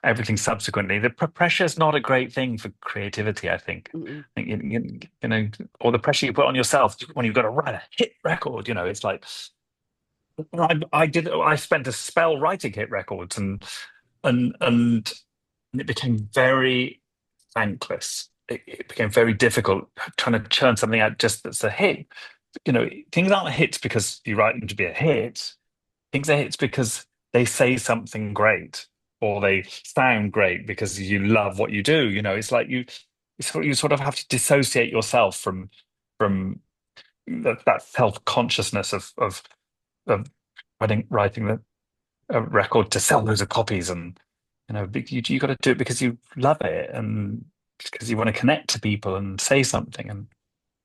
everything subsequently. The pressure is not a great thing for creativity, I think. Mm-mm. I think or the pressure you put on yourself when you've got to write a hit record. It's like I spent a spell writing hit records, and it became very thankless. it became very difficult trying to churn something out just that's a hit. Things aren't hits because you write them to be a hit. Things are hits because they say something great or they sound great because you love what you do. It's like you sort of have to dissociate yourself from that self-consciousness of writing a record to sell loads of copies, and you got to do it because you love it and because you want to connect to people and say something,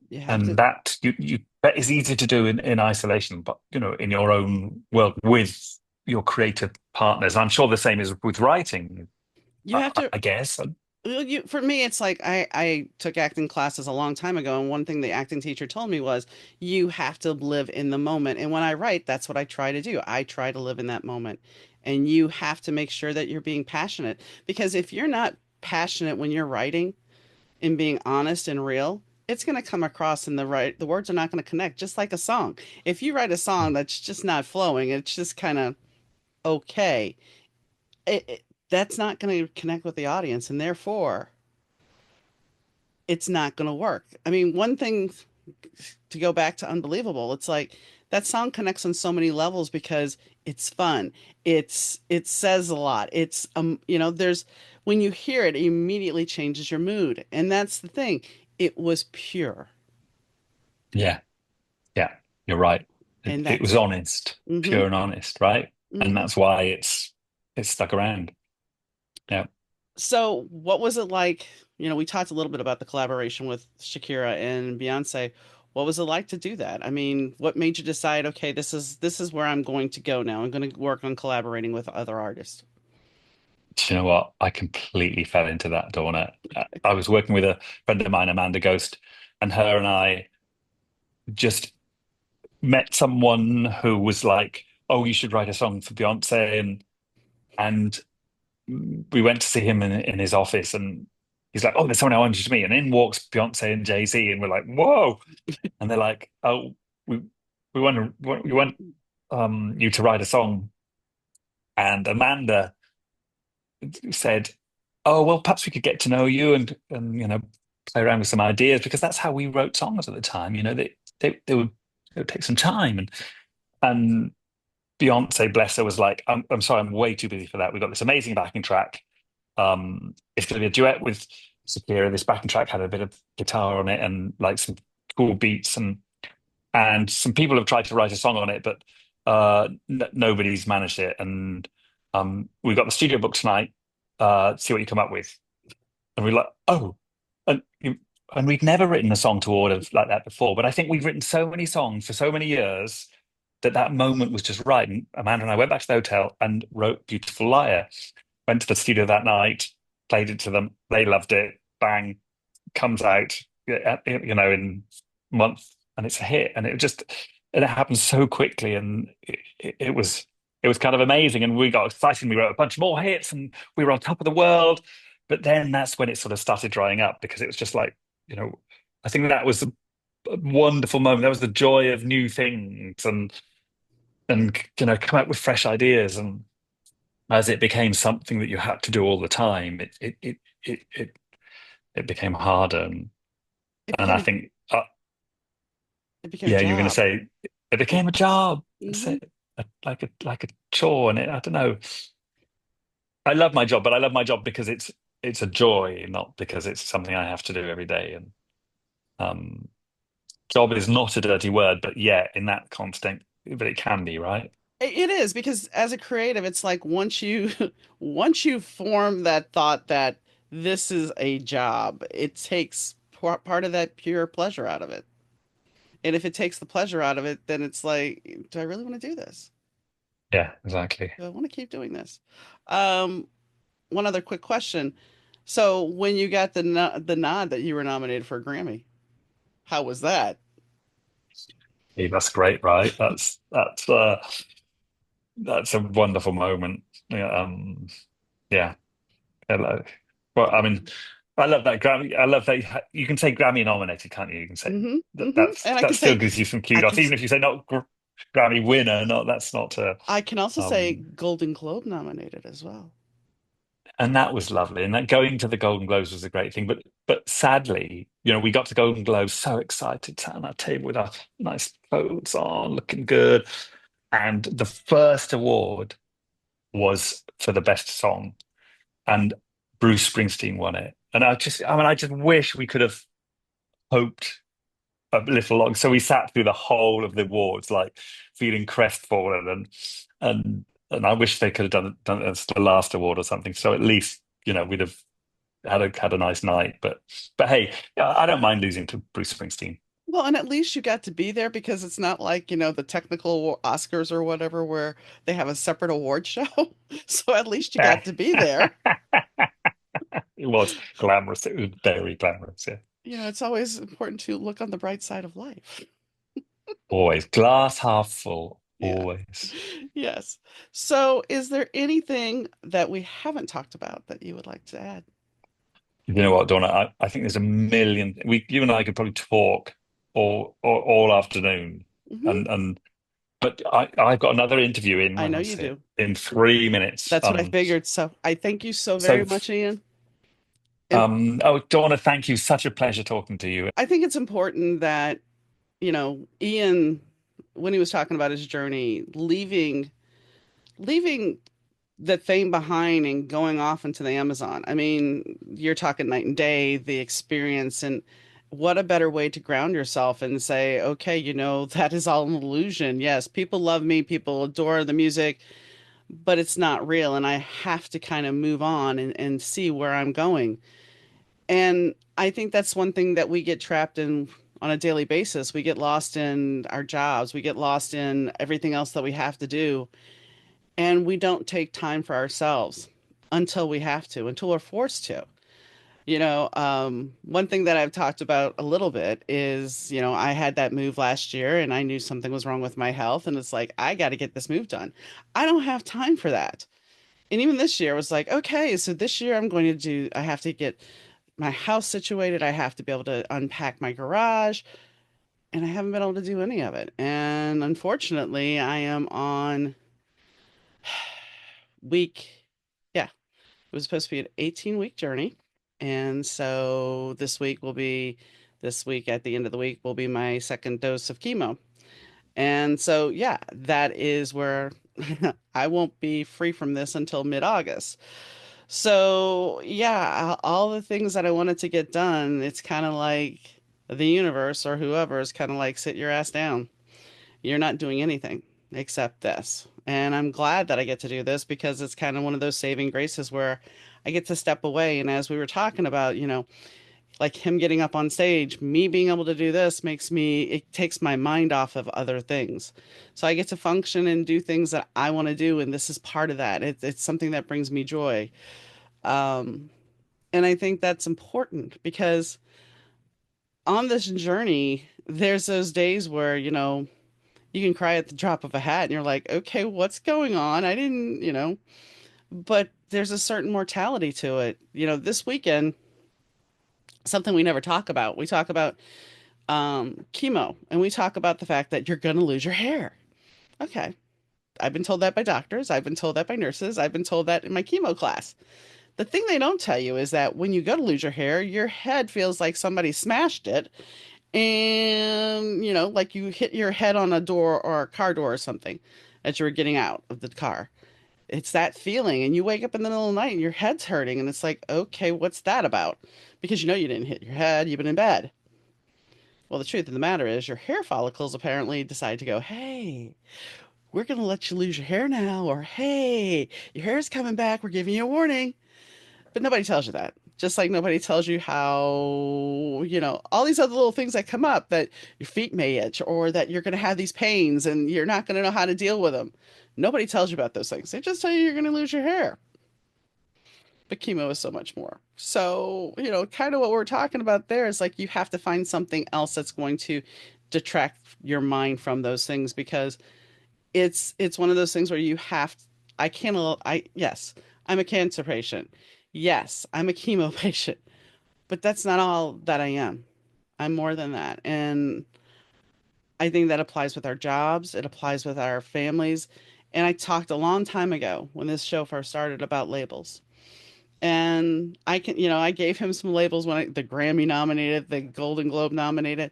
You have and to. that that is easy to do in isolation, but in your own world with your creative partners. I'm sure the same is with writing. You have to. I guess. For me, it's like I took acting classes a long time ago, and one thing the acting teacher told me was you have to live in the moment. And when I write, that's what I try to do. I try to live in that moment. And you have to make sure that you're being passionate, because if you're not passionate when you're writing and being honest and real, it's going to come across in the words are not going to connect, just like a song. If you write a song that's just not flowing, it's just kind of okay. That's not going to connect with the audience, and therefore it's not going to work. I mean, one thing, to go back to Unbelievable, it's like that song connects on so many levels because it's fun. It says a lot. There's when you hear it, it immediately changes your mood. And that's the thing. It was pure. Yeah, yeah, you're right. And It was that's honest, mhm. pure and honest, right? And Mhm. that's why it's stuck around. Yeah. So, what was it like? We talked a little bit about the collaboration with Shakira and Beyonce. What was it like to do that? I mean, what made you decide, okay, this is where I'm going to go now. I'm going to work on collaborating with other artists. Do you know what? I completely fell into that, Donna. I was working with a friend of mine, Amanda Ghost, and her and I just met someone who was like, "Oh, you should write a song for Beyonce," and we went to see him in his office, and he's like, "Oh, there's someone I want you to meet," and in walks Beyonce and Jay-Z, and we're like, "Whoa!" And they're like, "Oh, we we want you to write a song," and Amanda said, "Oh, well, perhaps we could get to know you and play around with some ideas because that's how we wrote songs at the time. They would take some time and Beyonce, bless her, was like, I'm sorry, I'm way too busy for that. We've got this amazing backing track. It's going to be a duet with Shakira. This backing track had a bit of guitar on it and like some cool beats and some people have tried to write a song on it, but nobody's managed it. And we got the studio book tonight. See what you come up with." And we're like, "Oh," and and we'd never written a song to order like that before. But I think we've written so many songs for so many years that that moment was just right. And Amanda and I went back to the hotel and wrote "Beautiful Liar." Went to the studio that night, played it to them. They loved it. Bang, comes out, in a month, and it's a hit. And it happened so quickly, and it was kind of amazing. And we got excited. And we wrote a bunch more hits, and we were on top of the world. But then that's when it sort of started drying up because it was just like, I think that was a wonderful moment. That was the joy of new things and come up with fresh ideas. And as it became something that you had to do all the time, it became harder. It And I became a think, it became a yeah, you were going to job. say it became a job. It's Hmm. like a chore, and I don't know. I love my job, but I love my job because it's a joy, not because it's something I have to do every day. And um, job is not a dirty word, but yeah, in that constant, but it can be, right? It is, because as a creative, it's like once you once you form that thought that this is a job, it takes part of that pure pleasure out of it. And if it takes the pleasure out of it, then it's like, do I really want to do this? Yeah, exactly. Do I want to keep doing this? Um, One other quick question. So when you got the nod that you were nominated for a Grammy, how was that? Hey, that's great, right? That's a wonderful moment. Yeah, yeah. Hello. Well, I mean, I love that Grammy. I love that you can say Grammy nominated, can't you? You can say And I that can still say, gives you some I kudos, can, even if you say not Grammy winner. Not that's not I can also say um Golden Globe nominated as well. and that was lovely. And that going to the Golden Globes was a great thing. But sadly, we got to Golden Globes so excited, sat on our table with our nice clothes on, looking good. And the first award was for the best song, and Bruce Springsteen won it. And I just wish we could have hoped a little long. So we sat through the whole of the awards, like feeling crestfallen, and I wish they could have done it as the last award or something. So at least we'd have had a nice night. But hey, yeah, I don't mind losing to Bruce Springsteen. Well, and at least you got to be there because it's not like, the technical Oscars or whatever where they have a separate award show. So at least you got to be there. It was glamorous. It was very glamorous. Yeah, It's always important to look on the bright side of life. always glass half full. Yeah. Always. Yes. So is there anything that we haven't talked about that you would like to add? You know what, Donna? I think there's a million. You and I could probably talk all afternoon, Hmm. and but I've got another interview in. I When know was you it? do. In 3 minutes. That's what I figured. So I thank you so very So much, Ian. And oh, Donna, thank you. Such a pleasure talking to you. I think it's important that, Ian, when he was talking about his journey, leaving the thing behind and going off into the Amazon. I mean, you're talking night and day, the experience, and what a better way to ground yourself and say, okay, that is all an illusion. Yes, people love me, people adore the music, but it's not real. And I have to kind of move on and see where I'm going. And I think that's one thing that we get trapped in on a daily basis. We get lost in our jobs, we get lost in everything else that we have to do, and we don't take time for ourselves until we have to, until we're forced to. One thing that I've talked about a little bit is, I had that move last year and I knew something was wrong with my health. And it's like, I got to get this move done. I don't have time for that. And even this year was like, okay, so this year I have to get my house situated. I have to be able to unpack my garage. And I haven't been able to do any of it. And unfortunately, I am on week, yeah, it was supposed to be an 18-week journey. And so this week at the end of the week will be my second dose of chemo. And so, yeah, that is where I won't be free from this until mid-August. So, yeah, all the things that I wanted to get done, it's kind of like the universe or whoever is kind of like, sit your ass down. You're not doing anything except this. And I'm glad that I get to do this because it's kind of one of those saving graces where I get to step away. And as we were talking about, like him getting up on stage, me being able to do this it takes my mind off of other things. So I get to function and do things that I want to do. And this is part of that. It's something that brings me joy. Um, and I think that's important because on this journey, there's those days where, you can cry at the drop of a hat and you're like, okay, what's going on? I didn't, but there's a certain mortality to it. This weekend, something we never talk about, we talk about chemo and we talk about the fact that you're going to lose your hair. Okay. I've been told that by doctors. I've been told that by nurses. I've been told that in my chemo class. The thing they don't tell you is that when you go to lose your hair, your head feels like somebody smashed it and like you hit your head on a door or a car door or something as you were getting out of the car. It's that feeling, and you wake up in the middle of the night and your head's hurting, and it's like, okay, what's that about? Because you didn't hit your head, you've been in bed. Well, the truth of the matter is your hair follicles apparently decide to go, hey, we're going to let you lose your hair now, or hey, your hair's coming back, we're giving you a warning. But nobody tells you that. Just like nobody tells you how, all these other little things that come up that your feet may itch or that you're going to have these pains and you're not going to know how to deal with them. Nobody tells you about those things. They just tell you you're going to lose your hair. But chemo is so much more. So, kind of what we're talking about there is like you have to find something else that's going to detract your mind from those things because it's one of those things where you have I can't I yes, I'm a cancer patient. Yes, I'm a chemo patient, but that's not all that I am. I'm more than that. And I think that applies with our jobs, it applies with our families. And I talked a long time ago when this show first started about labels. And I can, I gave him some labels when the Grammy nominated, the Golden Globe nominated,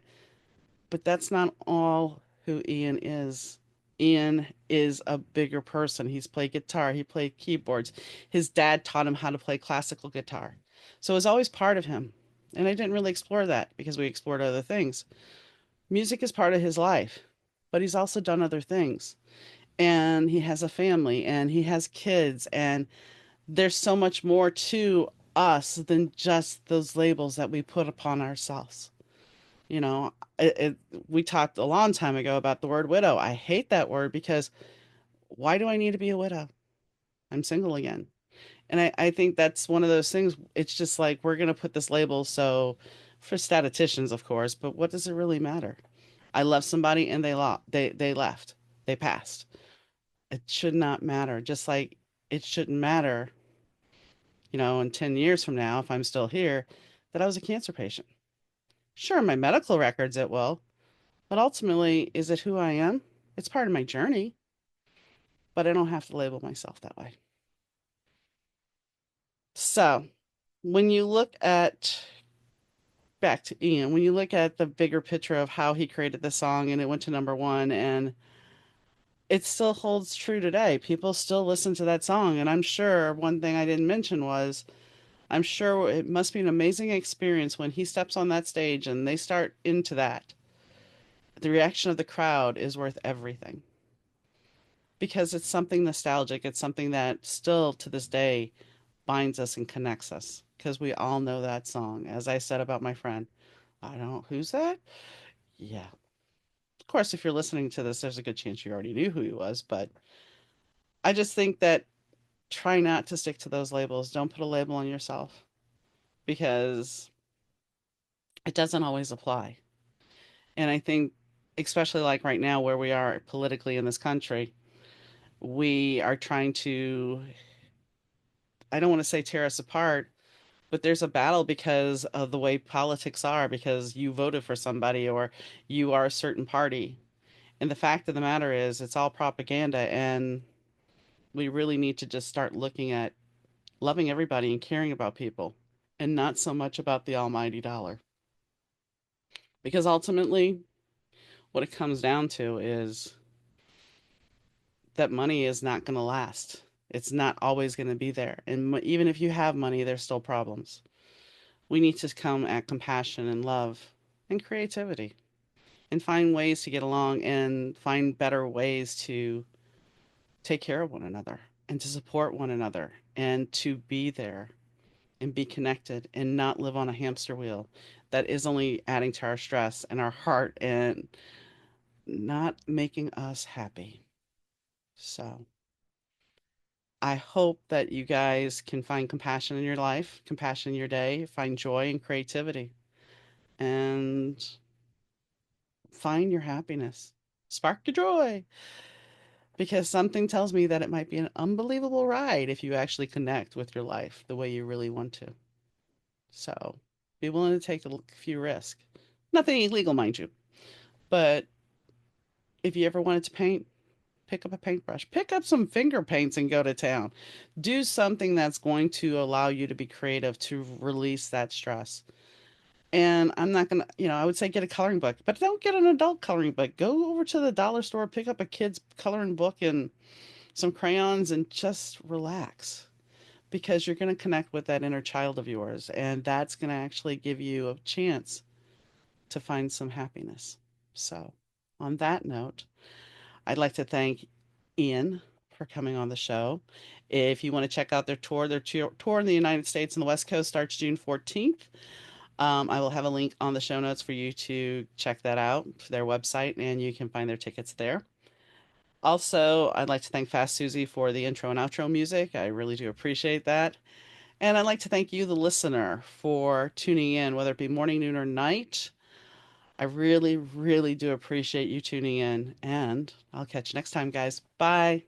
but that's not all who Ian is. Ian is a bigger person. He's played guitar, he played keyboards. His dad taught him how to play classical guitar. So it was always part of him. And I didn't really explore that because we explored other things. Music is part of his life, but he's also done other things. And he has a family and he has kids, and there's so much more to us than just those labels that we put upon ourselves. You know, we talked a long time ago about the word widow. I hate that word because why do I need to be a widow? I'm single again. And I think that's one of those things. It's just like we're going to put this label. So for statisticians, of course, but what does it really matter? I love somebody and they left. They passed. It should not matter. Just like it shouldn't matter, in 10 years from now, if I'm still here, that I was a cancer patient. Sure, my medical records it will, but ultimately, is it who I am? It's part of my journey, but I don't have to label myself that way. So, when you look at back to Ian, when you look at the bigger picture of how he created the song and it went to number one, and it still holds true today. People still listen to that song. And I'm sure one thing I didn't mention was I'm sure it must be an amazing experience when he steps on that stage and they start into that. The reaction of the crowd is worth everything because it's something nostalgic. It's something that still to this day binds us and connects us because we all know that song. As I said about my friend, I don't, who's that? Yeah. Of course, if you're listening to this, there's a good chance you already knew who he was, but I just think that try not to stick to those labels. Don't put a label on yourself because it doesn't always apply. And I think, especially like right now where we are politically in this country, we are trying to, I don't want to say tear us apart, but there's a battle because of the way politics are, because you voted for somebody or you are a certain party. And the fact of the matter is, it's all propaganda. And we really need to just start looking at loving everybody and caring about people and not so much about the almighty dollar. Because ultimately, what it comes down to is that money is not going to last. It's not always going to be there. And even if you have money, there's still problems. We need to come at compassion and love and creativity and find ways to get along and find better ways to take care of one another and to support one another and to be there and be connected and not live on a hamster wheel that is only adding to our stress and our heart and not making us happy. So I hope that you guys can find compassion in your life, compassion in your day, find joy and creativity, and find your happiness. Spark your joy. Because something tells me that it might be an unbelievable ride if you actually connect with your life the way you really want to. So be willing to take a few risks. Nothing illegal, mind you. But if you ever wanted to paint, pick up a paintbrush, pick up some finger paints and go to town. Do something that's going to allow you to be creative to release that stress. And I'm not gonna, I would say get a coloring book, but don't get an adult coloring book. Go over to the dollar store, pick up a kid's coloring book and some crayons and just relax because you're going to connect with that inner child of yours. And that's going to actually give you a chance to find some happiness. So, on that note, I'd like to thank Ian for coming on the show. If you want to check out their tour in the United States and the West Coast starts June 14th. I will have a link on the show notes for you to check that out, their website, and you can find their tickets there. Also, I'd like to thank Fast Susie for the intro and outro music. I really do appreciate that. And I'd like to thank you, the listener, for tuning in, whether it be morning, noon, or night. I really, really do appreciate you tuning in. And I'll catch you next time, guys. Bye.